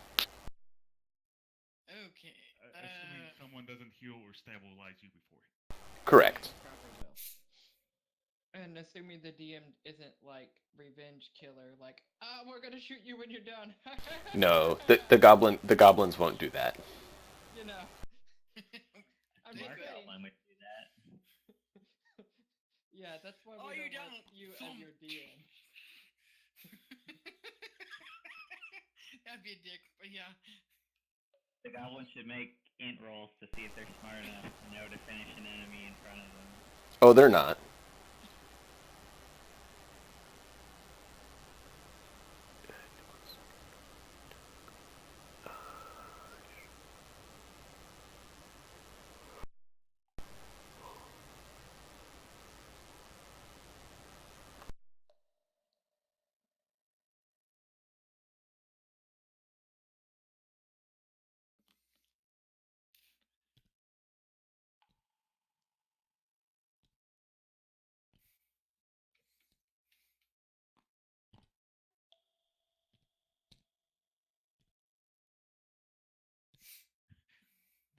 Okay. Assuming someone doesn't heal or stabilize you before. Correct. Probably will. And assuming the DM isn't like revenge killer, like, we're gonna shoot you when you're done. No, the goblins won't do that. You know. I'm just Mark saying. Goblin would do that. Yeah, that's why Oh, we you don't don't. let you as Thump. your DM. That'd be a dick, but yeah. The goblin should make int rolls to see if they're smart enough to know to finish an enemy in front of them. Oh, they're not.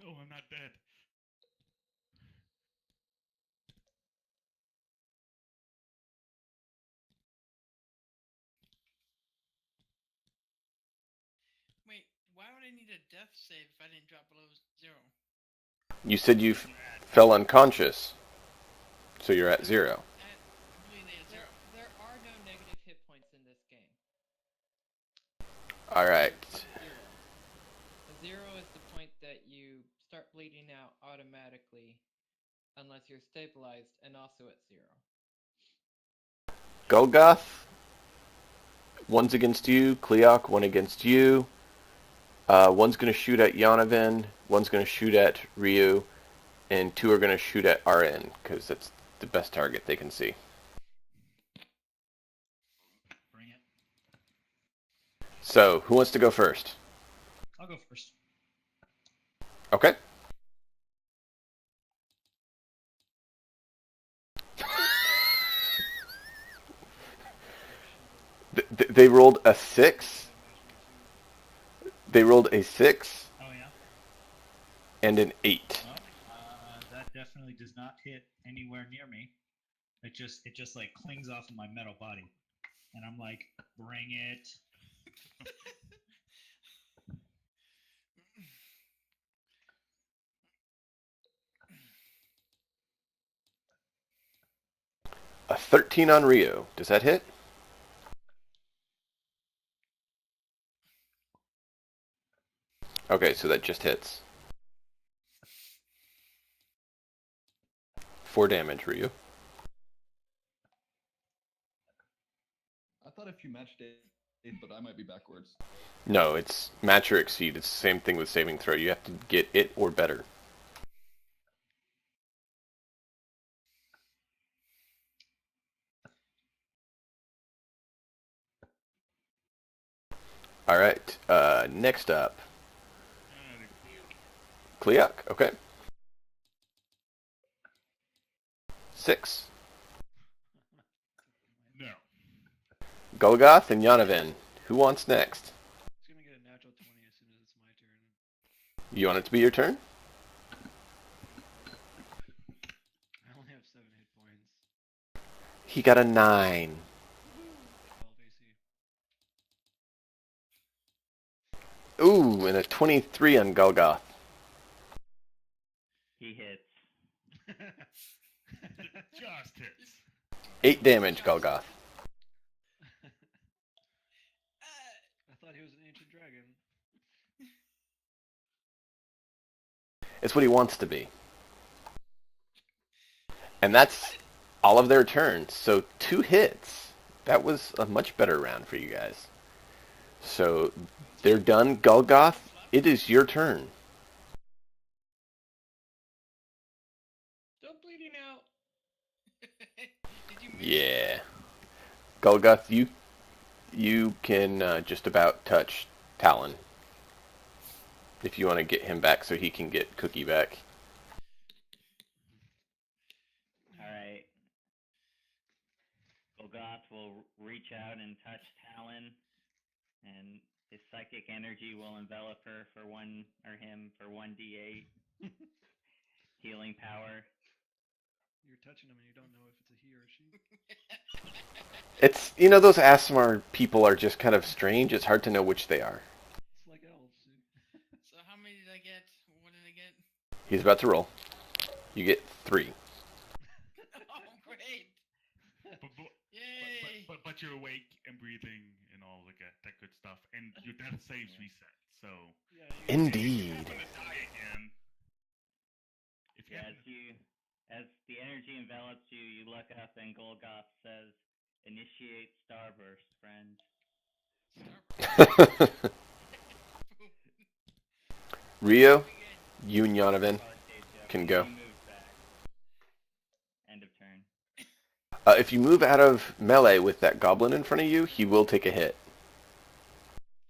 No, I'm not dead. Wait, why would I need a death save if I didn't drop below 0? You said you fell unconscious, so you're at 0. I believe they had 0. There are no negative hit points in this game. All right. Zero. A 0 is the point that you start bleeding out automatically, unless you're stabilized, and also at 0. Golgoth, one's against you. Kleok, one against you. One's going to shoot at Yonovan. One's going to shoot at Ryu. And 2 are going to shoot at RN, because that's the best target they can see. Bring it. So, who wants to go first? I'll go first. Okay. They rolled a 6. They rolled a 6 Oh yeah. and an 8. Well, that definitely does not hit anywhere near me. It just like clings off of my metal body, and I'm like, bring it. A 13 on Ryu. Does that hit? Okay, so that just hits. 4 damage, Ryu. I thought if you matched it, but I might be backwards. No, it's match or exceed. It's the same thing with saving throw. You have to get it or better. All right. Next up, Kleok. Okay. 6. No. Golgoth and Yonovan. Who wants next? It's gonna get a natural 20 as soon as it's my turn. You want it to be your turn? I only have 7 hit points. He got a 9. 12 AC. Ooh, and a 23 on Golgoth. He hits. Just hits. 8 damage, Golgoth. I thought he was an ancient dragon. It's what he wants to be. And that's all of their turns. So 2 hits. That was a much better round for you guys. So they're done. Golgoth, it is your turn. Still bleeding out. Did you miss? Yeah. Golgoth, you can just about touch Talon. If you want to get him back so he can get Cookie back. Alright. Golgoth will reach out and touch Talon, and his psychic energy will envelop her for him for 1d8 healing power. You're touching him and you don't know if it's a he or a she. It's, those Aasimar people are just kind of strange. It's hard to know which they are. It's like elves. So how many did I get? What did I get? He's about to roll. You get 3. Oh, great. you're awake and breathing and all that good stuff, and your death saves reset. So Yeah, Indeed. if you happen to die again, if you Yeah, happen to, as the energy envelops you, you look up and Golgoth says, "Initiate starburst, friend." Rio, you and Yonovan Arcadia, can he go. moves back. End of turn. If you move out of melee with that goblin in front of you, he will take a hit.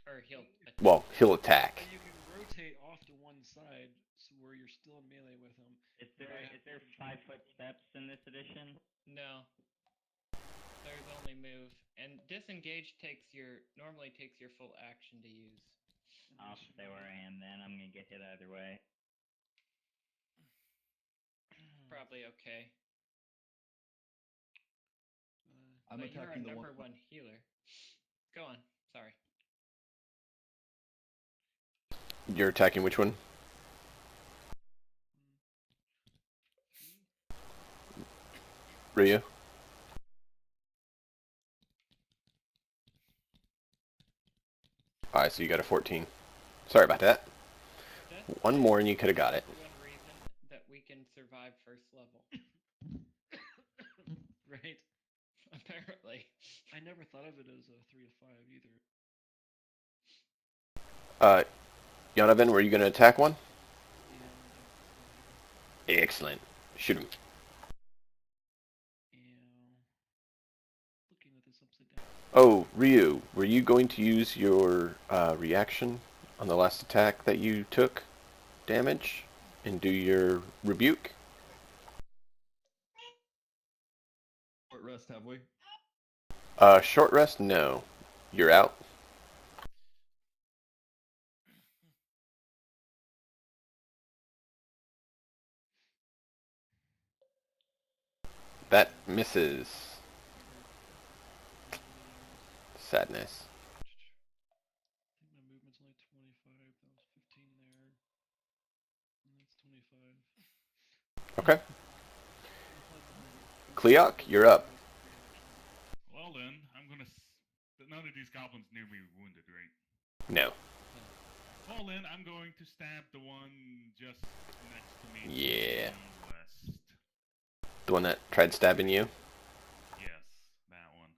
Or he'll. Well, he'll attack. And you can rotate off to one side, so where you're still in melee with him. Is there 5-foot steps in this edition? No. There's only move, and disengage normally takes your full action to use. I'll stay where I am then. I'm gonna get hit either way. Probably okay. I'm But you're our attacking the number one. one healer. Go on. Sorry. You're attacking which one? Rio? Alright, so you got a 14. Sorry about that. That's One more and you could have got it. one reason that we can survive first level. Right. Apparently. I never thought of it as a 3 to 5 either. Yonovan, were you going to attack one? Yeah. Excellent. Shoot him. And looking at this upside down. Oh, Ryu, were you going to use your reaction on the last attack that you took damage and do your rebuke? Short rest, have we? Short rest? No. You're out. That misses. Sadness. I think my movement's only 25. That was 15 there. And that's 25. Okay. Cleok, you're up. well then, I'm gonna. None of these goblins near me were wounded, right? No. Well then, I'm going to stab the one just next to me. Yeah. To the west. The one that tried stabbing you? Yes, that one.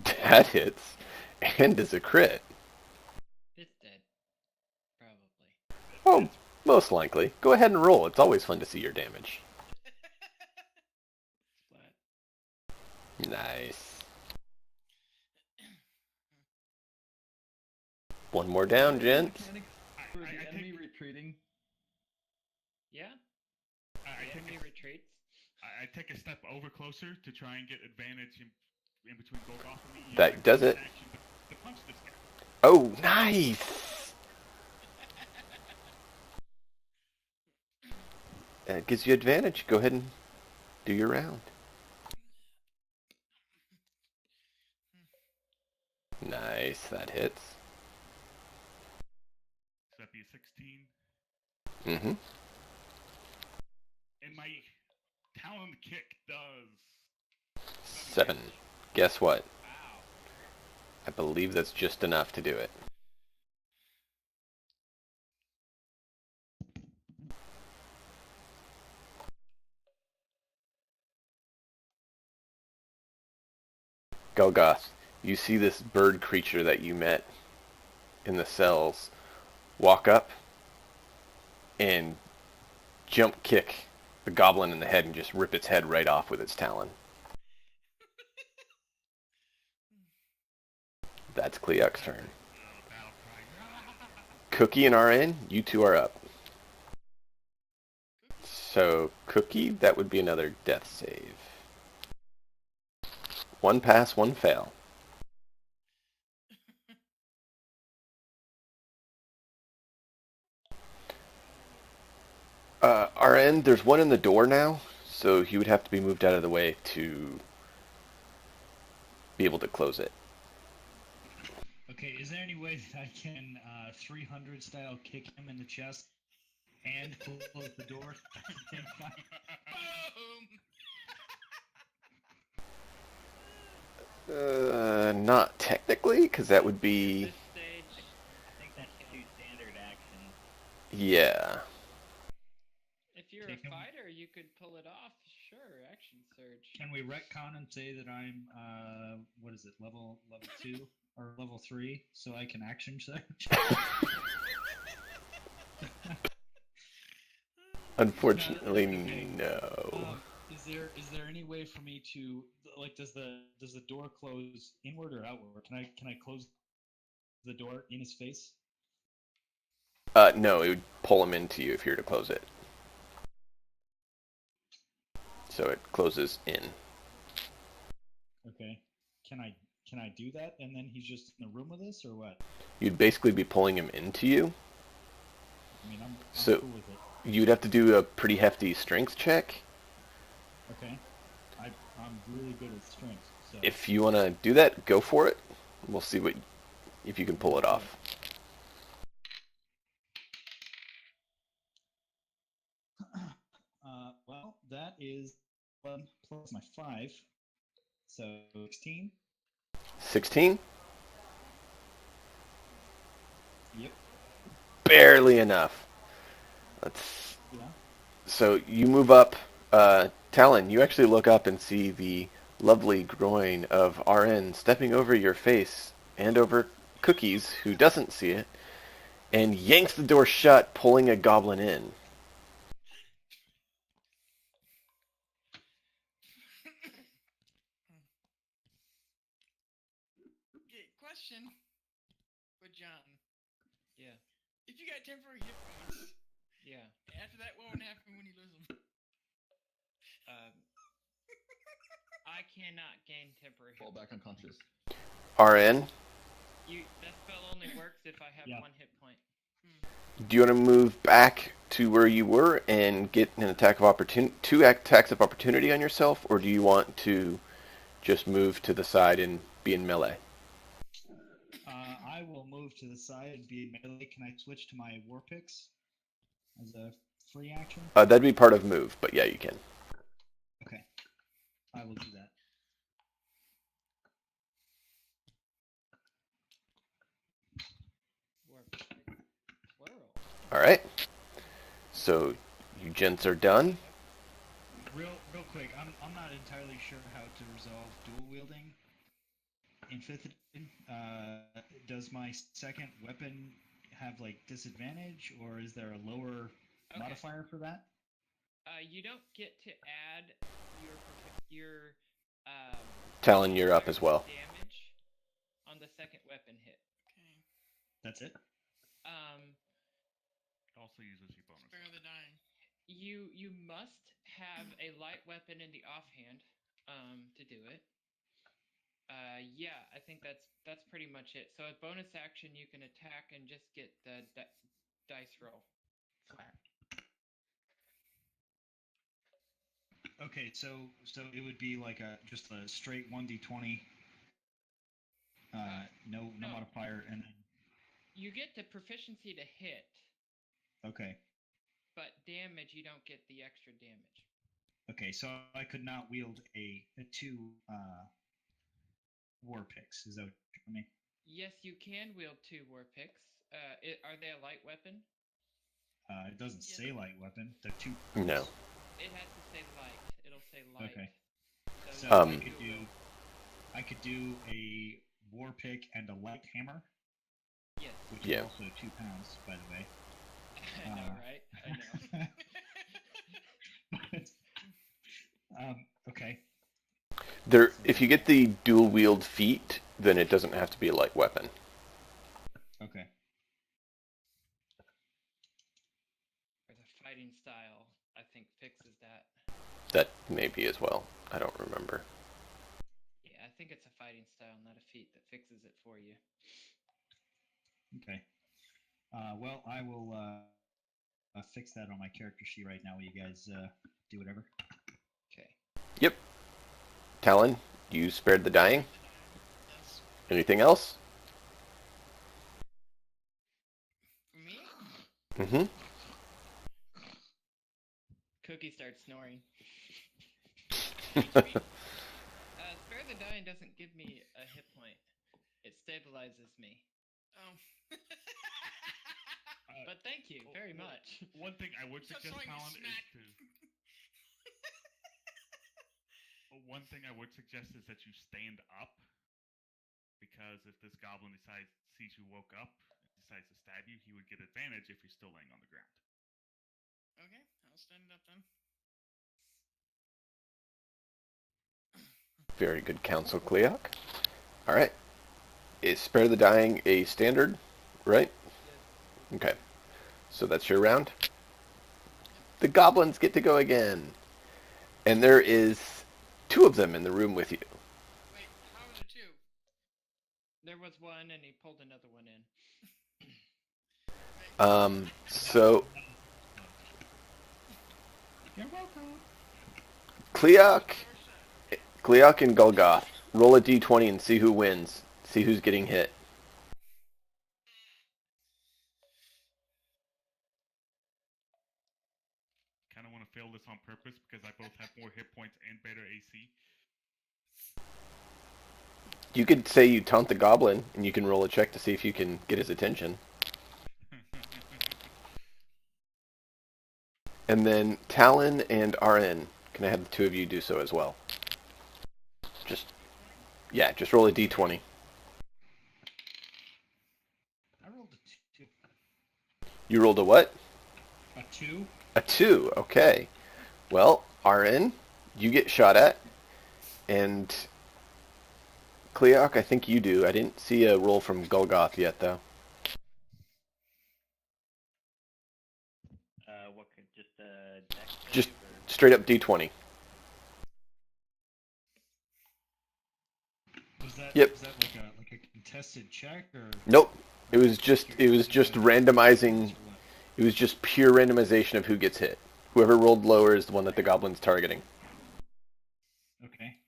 That hits. And is a crit. It's dead. Probably. Oh, most likely. Go ahead and roll. It's always fun to see your damage. Flat. Nice. One more down, gents. Mechanics for the enemy retreating. Yeah? I The take enemy a, retreats. I take a step over closer to try and get advantage in between Golgoth and me. That does it. Action to punch this guy. Oh, nice! It gives you advantage. Go ahead and do your round. Nice, that hits. So that'd be a 16. Mm-hmm. And my talon kick does 7. Guess what? Wow. I believe that's just enough to do it. Golgoth, you see this bird creature that you met in the cells walk up and jump kick the goblin in the head and just rip its head right off with its talon. That's Cleok's turn. battle cry. Cookie and RN, you two are up. So, Cookie, that would be another death save. 1 pass, 1 fail. RN, there's one in the door now, so he would have to be moved out of the way to be able to close it. Okay. Okay, is there any way that I can 300 style kick him in the chest and close the door at the same time? Boom! Not technically, because that would At be... this stage, I think that's two standard actions. Yeah. if you're Take a 'em. fighter, you could pull it off. Sure, action surge. Can we retcon and say that I'm what is it, level 2 or level 3, so I can action surge? Unfortunately, Okay. no. Is there any way for me to, like, does the door close inward or outward? Can I close the door in his face? No, it would pull him into you if you were to close it. So it closes in. Okay. Can I do that and then he's just in the room with us or what? You'd basically be pulling him into you. I mean, I'm So- cool with it. You'd have to do a pretty hefty strength check. Okay. I'm really good at strength, so If you want to do that, go for it. We'll see if you can pull it off. well, that is 1 plus my 5, so 16. 16? Yep. Barely enough. That's... Yeah. So you move up. Talon, you actually look up and see the lovely groin of RN stepping over your face and over Cookies, who doesn't see it, and yanks the door shut, pulling a goblin in. Okay, question for John. Yeah. If you got temporary hit points, Yeah. after that, what would happen when you lose them? I cannot gain temporary hit Fall back unconscious. RN, That spell only works if I have Yeah. 1 hit point. do you want to move back to where you were and get an attack of opportunity, 2 attacks of opportunity on yourself, or do you want to just move to the side and be in melee? I will move to the side and be in melee. Can I switch to my war picks as a free action? That'd be part of move, but yeah, you can. Okay. I will do that. Plural. All right. So you gents are done. Real quick, I'm not entirely sure how to resolve dual wielding in 5th edition. Does my second weapon have like disadvantage, or is there a lower modifier for that? You don't get to add your Talon, you're up as well. damage on the second weapon hit. Okay. That's it. Also uses your bonus. Spare the dying. You must have a light weapon in the offhand to do it. Yeah, I think that's pretty much it. So a bonus action, you can attack and just get the dice roll flat. Okay, so it would be like just a straight 1d20, no modifier, and then You get the proficiency to hit, okay. but damage you don't get the extra damage. Okay, so I could not wield a 2 war picks. Is that what you mean? Yes, you can wield 2 war picks. Are they a light weapon? It doesn't say light weapon. They're 2. No. It has to say light. It'll say light. Okay. So So you I could do a war pick and a light hammer, Yes. which Yeah. is also 2 pounds, by the way. I know, right? I know. Okay. If you get the dual wield feat, then it doesn't have to be a light weapon. Okay. Or the fighting style, I think, fixes that. That may be as well. I don't remember. Yeah, I think it's a fighting style, not a feat, that fixes it for you. Okay. Well, I will fix that on my character sheet right now. Will you guys do whatever? Okay. Yep. Talon, you spared the dying. Yes. Anything else? Mm-hmm. Cookie starts snoring. HP? Spare the Dying doesn't give me a hit point. It stabilizes me. Oh. But thank you very much. One thing I would Stop suggest, throwing your Talon, is smack. one thing I would suggest is that you stand up, because if this goblin sees you woke up and decides to stab you, he would get advantage if you're still laying on the ground. Okay, I'll stand up then. Very good counsel, Cleoc. All right. Is Spare the Dying a standard, right? Okay. So that's your round. The goblins get to go again. And there is 2 of them in the room with you. Wait, how are the 2? There was one, and he pulled another one in. So You're welcome. Cleoc and Golgoth, roll a d20 and see who wins. See who's getting hit. Kind of want to fail this on purpose because I both have more hit points and better AC. You could say you taunt the goblin, and you can roll a check to see if you can get his attention. And then Talon and RN, can I have the 2 of you do so as well? Just roll a d20. I rolled a 2. You rolled a what? A 2? A 2, okay. Well, RN, you get shot at, and Cleoc, I think you do. I didn't see a roll from Golgoth yet, though. What could just a dex save Just or straight up d20. Was that Yep. was that like a contested check or? Nope. It was just randomizing. It was just pure randomization of who gets hit. Whoever rolled lower is the one that the goblin's targeting. Okay.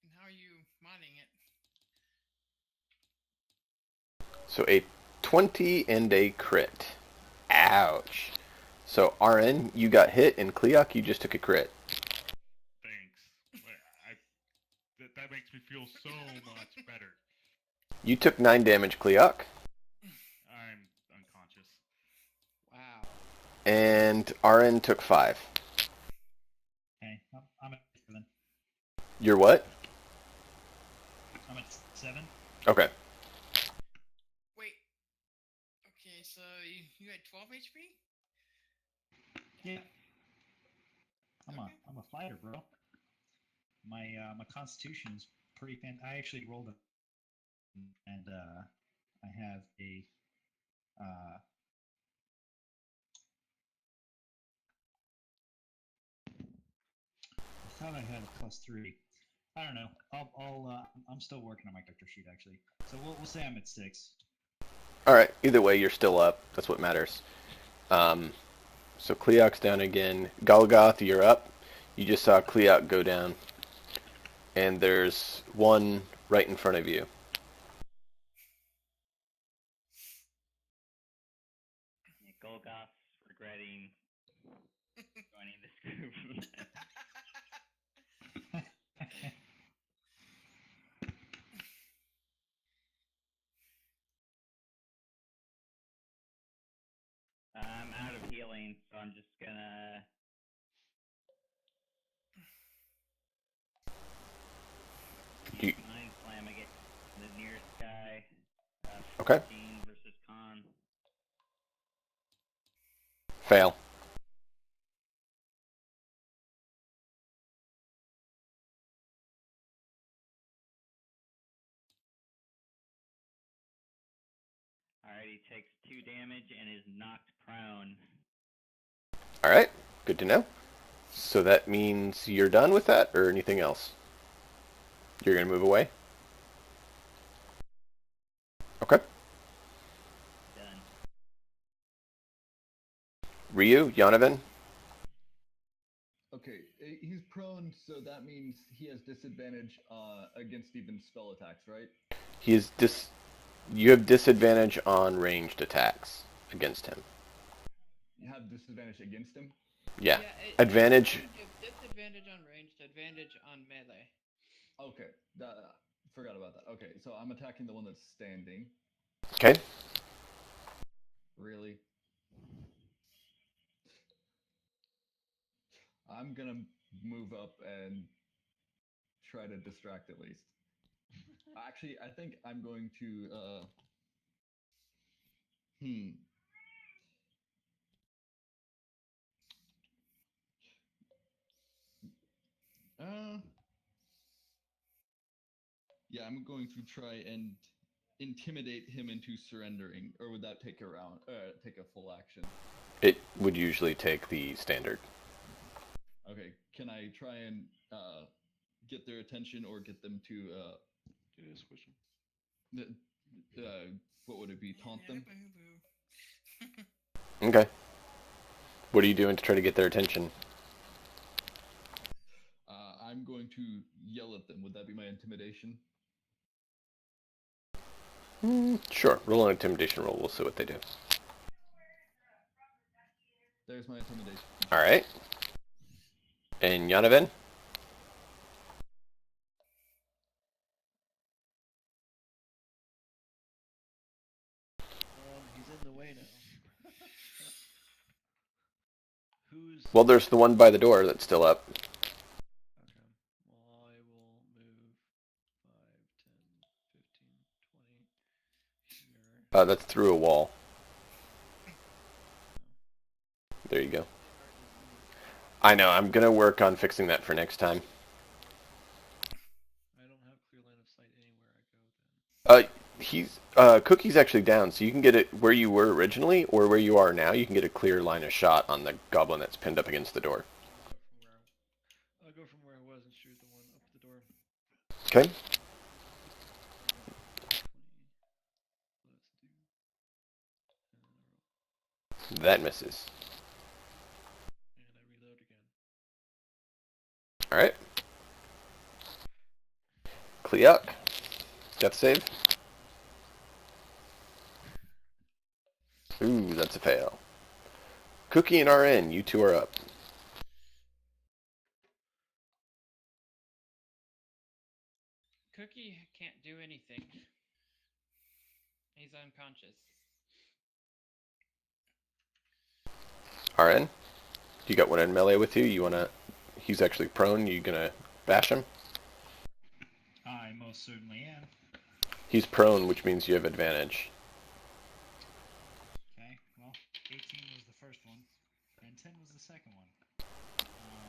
And how are you modding it? So a 20 and a crit. Ouch. So RN, you got hit, and Cleoc, you just took a crit. Thanks. That makes me feel so much better. You took 9 damage, Cleoc. I'm unconscious. Wow. And RN took 5. Okay. I'm at 7. You're what? I'm at 7. Okay. Wait. Okay, so you had 12 HP? Yeah. I'm Okay. a fighter, bro. My constitution is pretty I actually rolled it, and I have a I thought I had a +3. I don't know. I'm still working on my character sheet actually. So we'll say I'm at 6. All right. Either way, you're still up. That's what matters. So Cleoc's down again. Golgoth, you're up. You just saw Cleoc go down. And there's one right in front of you. yeah, Golgoth's regretting joining this group. I'm out of healing, so I'm just gonna use Mind Slam against the nearest guy. Okay. 14 versus Con. Fail. Alright, he takes 2 damage and is knocked prone. All right. Good to know. So that means you're done with that, or anything else? You're going to move away? Okay. Done. Ryu, Yonovan? Okay, he's prone, so that means he has disadvantage against even spell attacks, right? He is You have disadvantage on ranged attacks against him. You have disadvantage against him? Yeah. Advantage. You have disadvantage on ranged, advantage on melee. Okay. Forgot about that. Okay, so I'm attacking the one that's standing. Okay. Really? I'm gonna move up and try to distract at least. Actually, I think I'm going to. Yeah, I'm going to try and intimidate him into surrendering, or would that take a round? Take a full action. It would usually take the standard. Okay, can I try and get their attention or get them to Yeah, squish them. what would it be? Taunt them? Okay. What are you doing to try to get their attention? I'm going to yell at them. Would that be my intimidation? Sure. Roll an intimidation roll. We'll see what they do. There's my intimidation. All right. And Yanovan? He's in the way now. Who's... Well, there's the one by the door that's still up. Okay. Well, I will move 5, 10, 15, 20 here. That's through a wall. There you go. I know. I'm going to work on fixing that for next time. I don't have clear line of sight anywhere I go then. Cookie's actually down, so you can get it where you were originally or where you are now. You can get a clear line of shot on the goblin that's pinned up against the door. I'll go from where I was and shoot the one up the door. Okay. That misses. And I reload again. Alright. Kleok. Death save. Ooh, that's a fail. Cookie and RN, you two are up. Cookie can't do anything. He's unconscious. RN, you got one in melee with you? You wanna... He's actually prone. You gonna bash him? I most certainly am. He's prone, which means you have advantage. Okay, well, 18 was the first one, and 10 was the second one.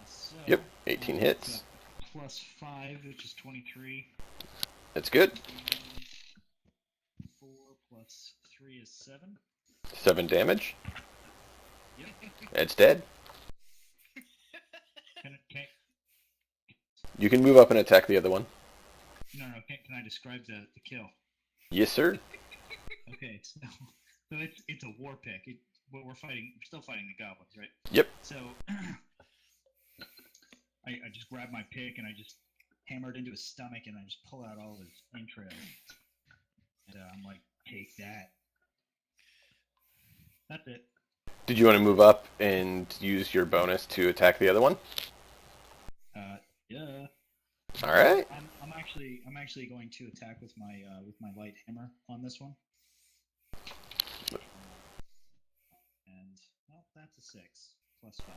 So, Yep, 18 hits. Plus 5, which is 23. That's good. 4 plus 3 is 7. 7 damage. Yep. It's dead. Can You can move up and attack the other one. No, can I describe the kill? Yes, sir. Okay, so it's a war pick. We're still fighting the goblins, right? Yep. So I just grab my pick and I just hammer it into his stomach and I just pull out all his entrails. And I'm like, take that. That's it. Did you want to move up and use your bonus to attack the other one? Yeah. All right. I'm actually going to attack with my light hammer on this one. And well, that's a 6 plus 5.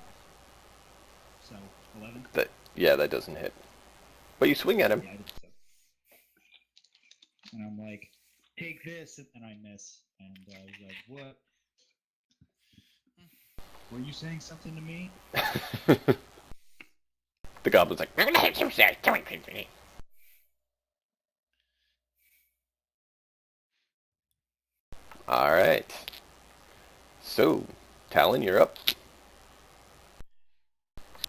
So 11. That doesn't hit. But you swing at him. Yeah, I did so. And I'm like, take this, and I miss. And I was like, what? Were you saying something to me? The goblin's like, alright. So, Talon, you're up.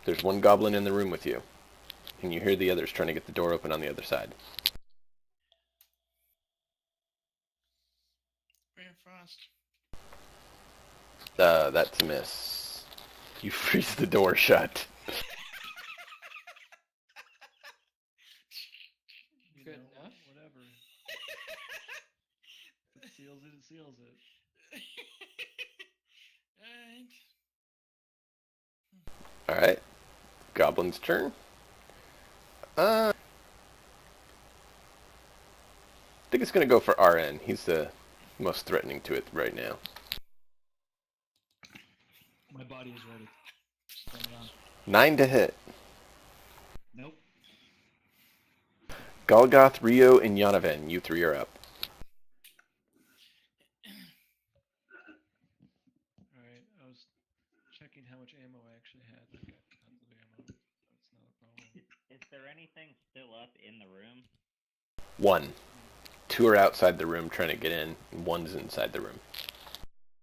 There's one goblin in the room with you. And you hear the others trying to get the door open on the other side. Ray of Frost. That's a miss. You freeze the door shut. You Good know, enough. Whatever. It seals it, it seals it. Alright. Alright. Goblin's turn. I think it's going to go for RN. He's the most threatening to it right now. My body is ready. Stand on. 9 to hit. Nope. Golgoth, Rio, and Yonaven, you 3 are up. Alright, I was checking how much ammo I actually had. I got tons of ammo. That's not a problem. Is there anything still up in the room? 1. 2 are outside the room trying to get in, and 1's inside the room.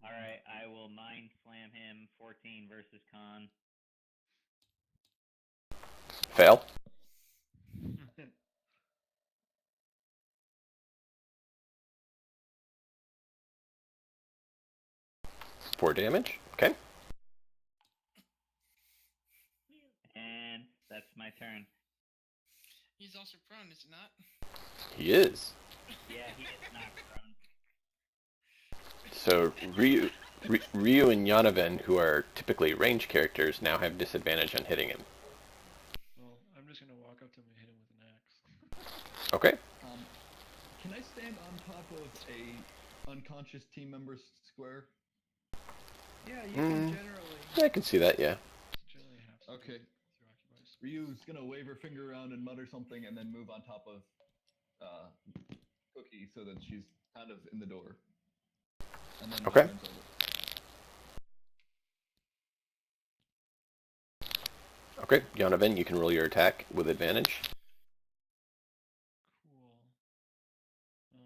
Alright, I will mind slam him. 14 versus con. Fail. 4 damage. Okay. And that's my turn. He's also prone, is it not? He is. Yeah, he is knocked prone. So Ryu and Yonaven, who are typically range characters, now have disadvantage on hitting him. Well, I'm just gonna walk up to him and hit him with an axe. Okay. Can I stand on top of a unconscious team member's square? Yeah, you can generally. Yeah, I can see that, yeah. It's generally half speed Okay. through occupied space. Ryu's gonna wave her finger around and mutter something, and then move on top of Cookie so that she's kind of in the door. And then Okay. turns over. Okay, Yonaven, you can roll your attack with advantage. Cool. I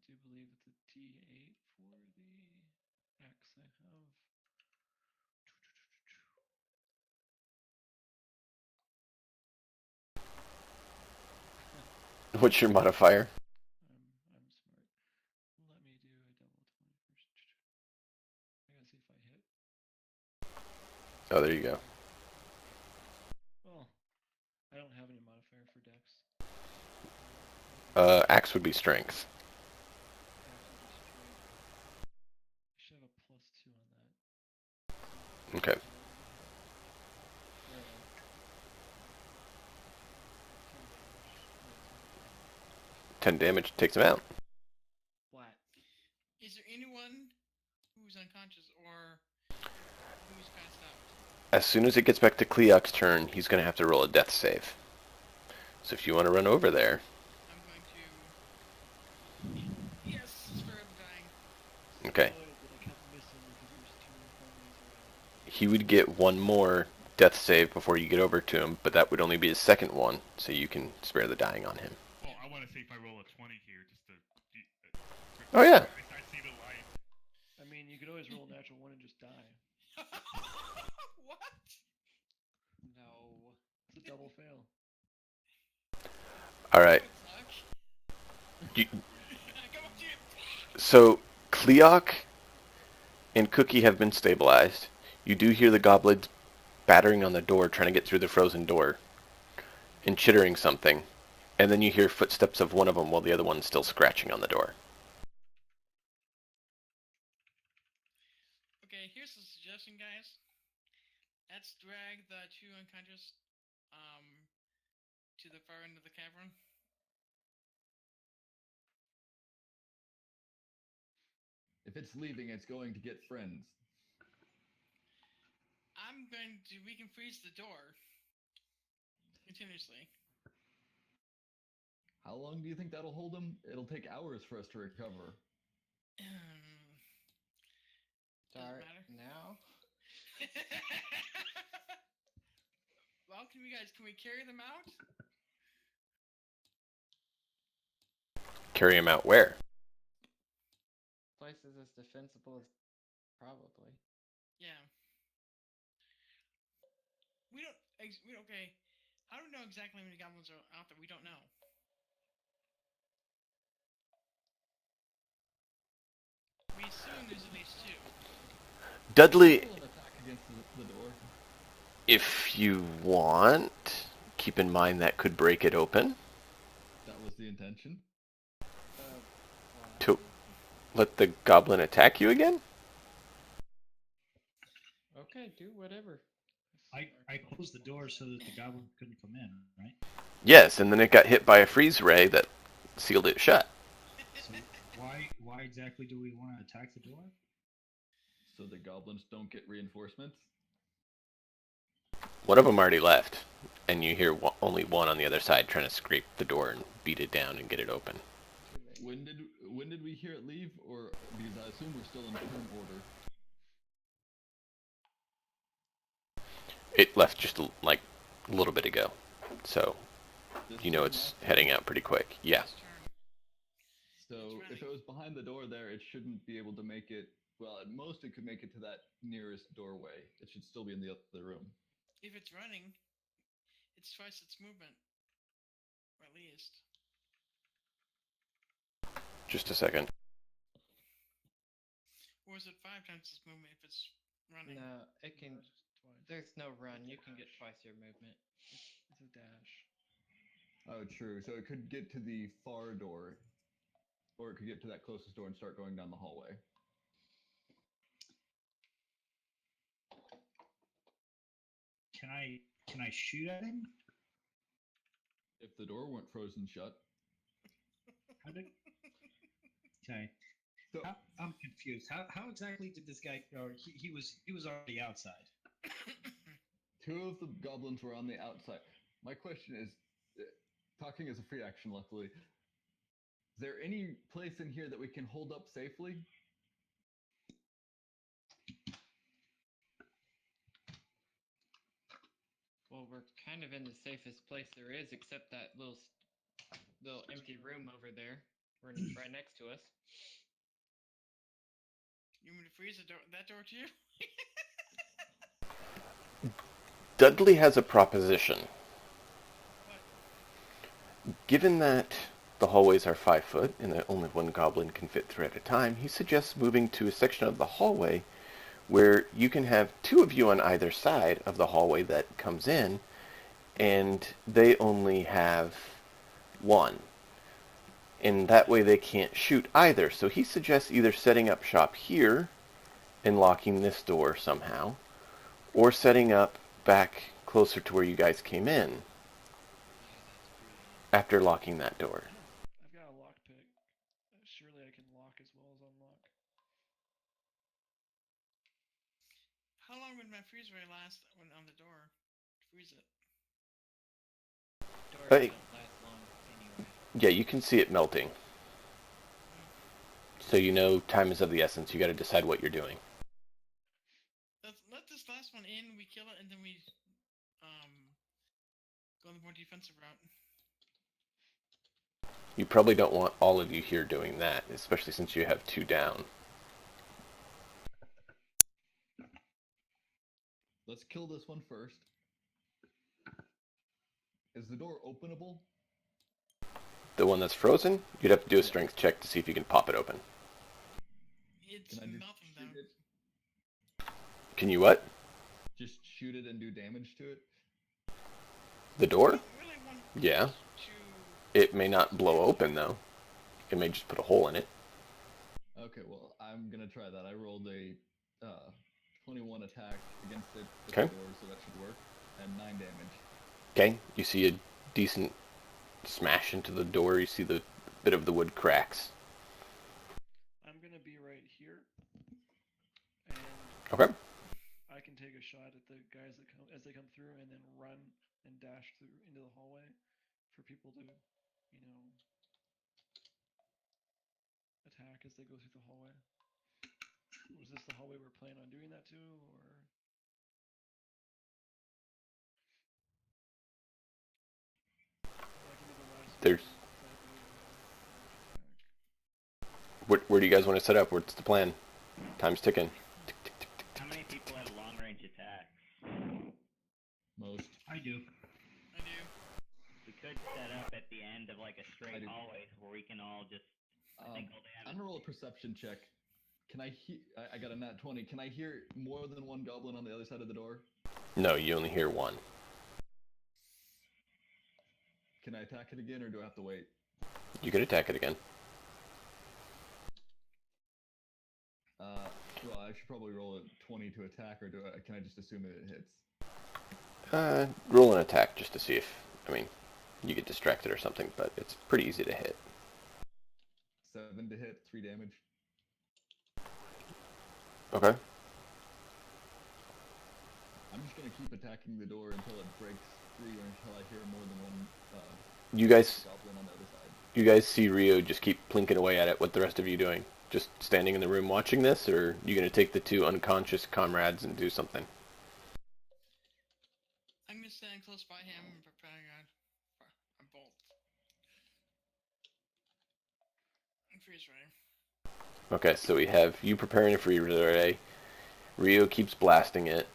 do believe it's a D8 for the axe I have. What's your modifier? I'm smart. Let me do a double 20 first. I gotta see if I hit. Oh, there you go. Well, I don't have any modifier for dex. Axe would be strength. I should have a +2 on that. Okay. Or, 10 damage takes him out. flat. Is there anyone who's unconscious or who's passed out? As soon as it gets back to Cleok's turn, he's going to have to roll a death save. So if you want to run over there... I'm going to... Yes, spare him dying. Okay. That I kept missing because there's too many enemies around. He would get one more death save before you get over to him, but that would only be his second one, so you can spare the dying on him. Well, I want to see if I roll a 20 here, just to... Oh, yeah. I see the light. I mean, you could always roll a natural 1 and just die. What? No. It's a double fail. Alright. Come on, Jim. So, Cleok and Cookie have been stabilized. You do hear the goblins battering on the door, trying to get through the frozen door, and chittering something. And then you hear footsteps of one of them while the other one's still scratching on the door. Okay, here's a suggestion, guys. Let's drag the 2 unconscious to the far end of the cavern. If it's leaving, it's going to get friends. We can freeze the door continuously. How long do you think that'll hold him? It'll take hours for us to recover. Doesn't Start matter. now. Well, can we carry them out? Carry him out where? Places as defensible as probably. Yeah. Okay. How do we know exactly how many goblins are out there? We don't know. We assume there's at least 2. Dudley, Roll an attack against the door. if you want, keep in mind that could break it open. That was the intention. let the goblin attack you again? Okay, do whatever. I closed the door so that the goblin couldn't come in, right? Yes, and then it got hit by a freeze ray that sealed it shut. So why exactly do we want to attack the door? So the goblins don't get reinforcements. One of them already left, and you hear only one on the other side trying to scrape the door and beat it down and get it open. When did we hear it leave? Or because I assume we're still in turn order. It left just like a little bit ago, so This you know turn it's left? heading out pretty quick. Yeah. This turn. So if it was behind the door there, it shouldn't be able to make it. Well, at most it could make it to that nearest doorway. It should still be in the other room. If it's running, it's twice its movement. Or at least. Just a second. Or is it 5 times its movement if it's running? No, it can. Twice. There's no run. You can get twice your movement. It's a dash. Oh, true. So it could get to the far door, or it could get to that closest door and start going down the hallway. Can I shoot at him? If the door weren't frozen shut. How did? Okay. So I'm confused. How exactly did this guy? Or he was already outside. two of the goblins were on the outside. My question is, talking as a free action, luckily. Is there any place in here that we can hold up safely? Well, we're kind of in the safest place there is, except that little empty room over there, right next to us. You want me to freeze that door too? Dudley has a proposition. What? Given that the hallways are 5 foot and that only one goblin can fit through at a time, he suggests moving to a section of the hallway where you can have 2 of you on either side of the hallway that comes in, and they only have 1. And that way they can't shoot either. So he suggests either setting up shop here and locking this door somehow, or setting up back closer to where you guys came in after locking that door. I've got a lockpick. Surely I can lock as well as unlock. How long would my freeze ray last when on the door? To freeze it. Doors Hey. don't last long anyway. Yeah, you can see it melting. So you know time is of the essence. You got to decide what you're doing. Let's let this last one in. We kill it, and then we go on the more defensive route. You probably don't want all of you here doing that, especially since you have 2 down. Let's kill this one first. Is the door openable? The one that's frozen, you'd have to do a strength check to see if you can pop it open. It's Can I just melting shoot down. it? Can you what? Just shoot it and do damage to it? The I door? don't really want Yeah. to. It may not blow open, though. It may just put a hole in it. Okay, well, I'm gonna try that. I rolled a 21 attack against it with Okay. the door, so that should work. And 9 damage. Okay, you see a decent smash into the door. You see the bit of the wood cracks. I'm gonna be right here, and Okay. I can take a shot at the guys that come as they come through, and then run and dash through into the hallway for people to, attack as they go through the hallway. Was this the hallway we're planning on doing that to, or? I can do the last There's. one, if I believe I have attack. Where do you guys want to set up? What's the plan? Time's ticking. Tick, tick, tick, tick, How tick, many tick, people have long range attacks? Most. I do. I do. We could set up at the end of like a I straight do. hallway where we can all just. I think all they have I'm is gonna roll a perception check. Can I hear? I got a nat 20. Can I hear more than one goblin on the other side of the door? No, you only hear 1. Can I attack it again, or do I have to wait? You could attack it again. I should probably roll a 20 to attack, or can I just assume that it hits? Roll an attack just to see if, you get distracted or something, but it's pretty easy to hit. 7 to hit, 3 damage. Okay. I'm just gonna keep attacking the door until it breaks free, or until I hear more than one You guys, goblin on the other side. you guys see Rio just keep plinking away at it. What the rest of you doing? Just standing in the room watching this, or are you gonna take the 2 unconscious comrades and do something? I'm gonna stand close by him and preparing a bolt. I'm freeze ready. Okay, so we have you preparing a free ray. Rio keeps blasting it.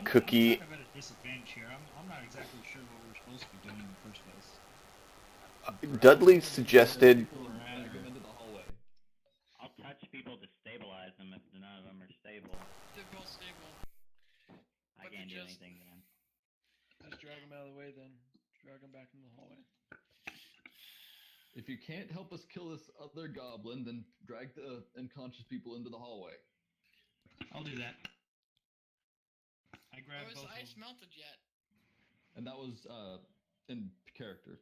Cookie. I'm kind of at a disadvantage here. I'm not exactly sure what we're supposed to be doing in the first place. Dudley suggested. People drag them into the hallway. I'll touch people to stabilize them if none of them are stable. They're both stable. I But can't do they're just- anything then. Just drag them out of the way then. Drag them back into the hallway. If you can't help us kill this other goblin, then drag the unconscious people into the hallway. I'll do that. I grab Oh, is both the of ice them. melted yet? And that was in character.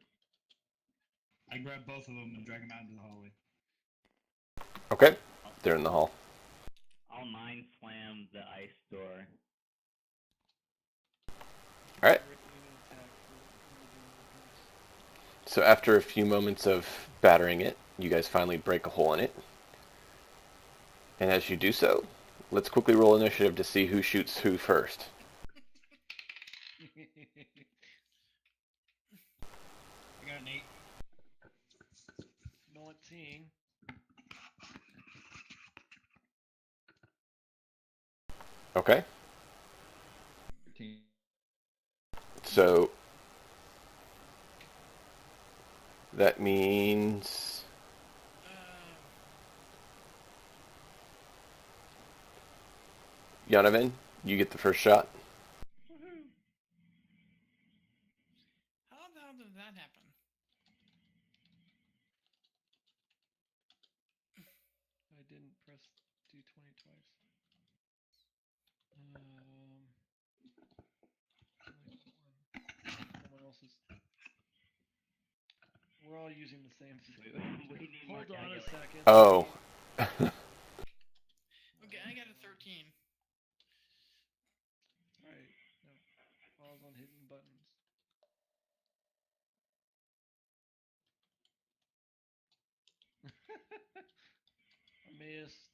I grab both of them and drag them out into the hallway. Okay, they're in the hall. I'll mind slam the ice door. All right. Directly attack for individual attacks. So after a few moments of battering it, you guys finally break a hole in it. And as you do so, let's quickly roll initiative to see who shoots who first. I got an 8. 19. Okay. 13. So that means Yanovan, you get the first shot. How the hell did that happen? I didn't press D20 twice. Someone else is. We're all using the same thing. We need more Hold on a calculators. second. Oh. Okay, I got a 13. Alright. No. Pause on hitting buttons. I missed.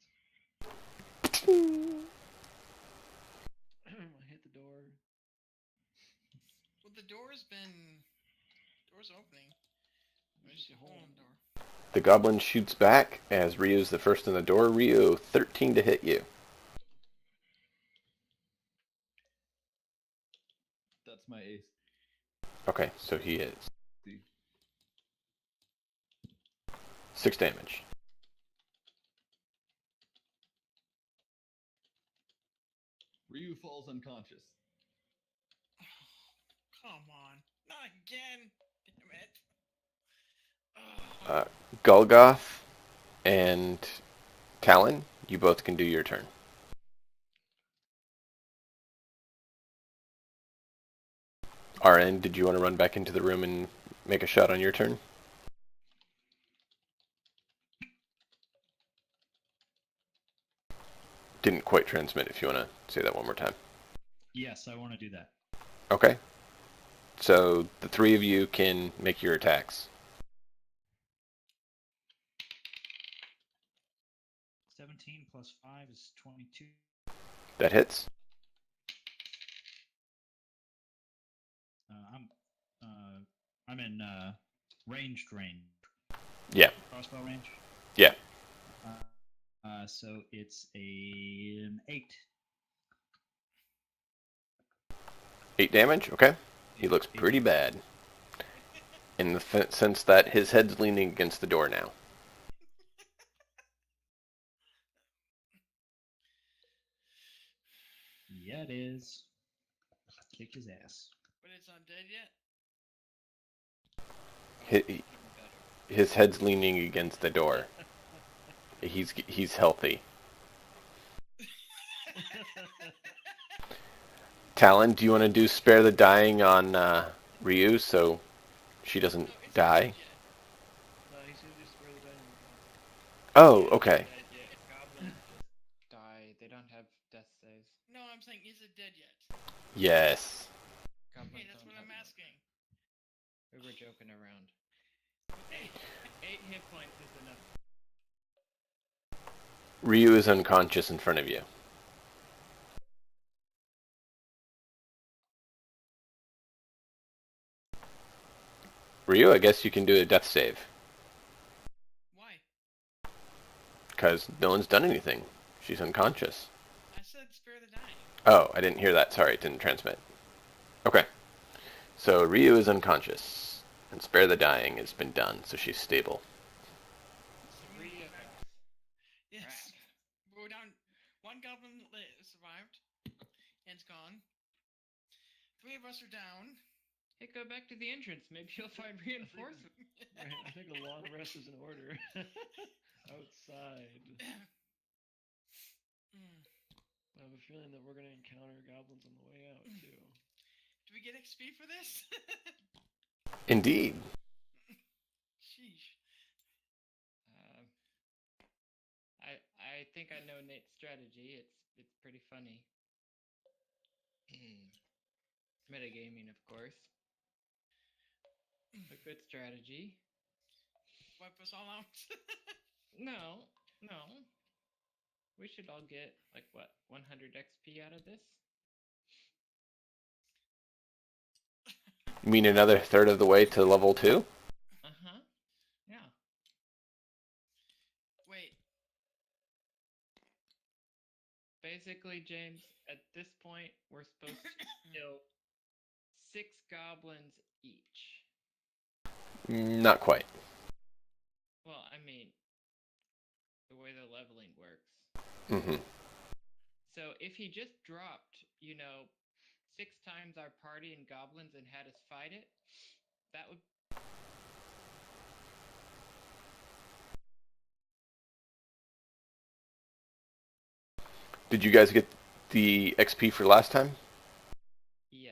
I hit the door. Well, the door's opening. There's Just a a hole hole. in the door. The goblin shoots back as Rio's the first in the door. Rio, 13 to hit you. That's my ace. Okay, so he is. See. 6 damage. Ryu falls unconscious. Come on. Not again. Damn it. Golgoth and Talon, you both can do your turn. RN, did you want to run back into the room and make a shot on your turn? Didn't quite transmit if you want to say that one more time. Yes, I want to do that. Okay. So the 3 of you can make your attacks. 17 plus 5 is 22. That hits. I'm in ranged range. Yeah. Crossbow range. Yeah. So it's an 8. 8 damage? Okay. He looks pretty bad. In the sense that his head's leaning against the door now. Yeah, it is. Kick his ass. But it's not dead yet? His head's leaning against the door. He's healthy. Talon, do you want to do Spare the Dying on Ryu so she doesn't No, it's die? not dead yet. No, he's gonna do Spare the Dying. Oh, Yeah, okay. dead yet. Goblins just die. They don't have death saves. No, I'm saying, is it dead yet? Yes. Goblins Okay, that's don't what have I'm no- asking. We were joking around. Okay. 8 hit points is enough. Ryu is unconscious in front of you. Ryu, I guess you can do a death save. Why? Because no one's done anything. She's unconscious. I said spare the dying. Oh, I didn't hear that. Sorry, it didn't transmit. Okay. So Ryu is unconscious. And Spare the Dying has been done, so she's stable. So we 3 go of back. us. Yes. We're down. One goblin survived. And's gone. 3 of us are down. Hey, go back to the entrance. Maybe you'll find reinforcements. Right, I think a long rest is in order. Outside. Mm. I have a feeling that we're gonna encounter goblins on the way out too. Do we get XP for this? Indeed. Sheesh. I think I know Nate's strategy. It's pretty funny. It's metagaming, of course. A good strategy. Wipe us all out. No. We should all get, like, what, 100 XP out of this? You mean another third of the way to level 2? Uh-huh. Yeah. Wait. Basically, James, at this point, we're supposed to kill 6 goblins each. Not quite. Well, I mean, the way the leveling works. Mm-hmm. So if he just dropped, 6 times our party in goblins and had us fight it, that would... Did you guys get the XP for last time? Yeah.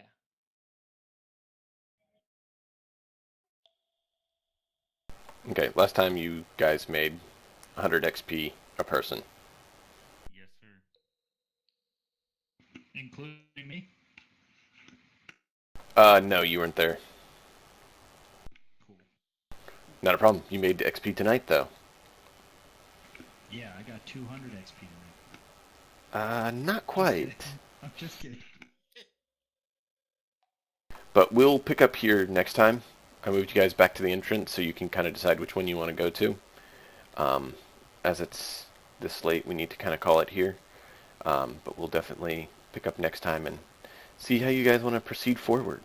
Okay, last time you guys made 100 XP a person. Yes, sir. Including me? No, you weren't there. Cool. Not a problem. You made XP tonight, though. Yeah, I got 200 XP tonight. Not quite. I'm just kidding. But we'll pick up here next time. I moved you guys back to the entrance so you can kind of decide which one you want to go to. As it's this late, we need to kind of call it here. But we'll definitely pick up next time and see how you guys want to proceed forward.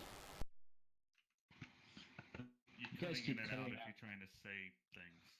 You're guys cutting keep in and out cutting if out. you're trying to say things.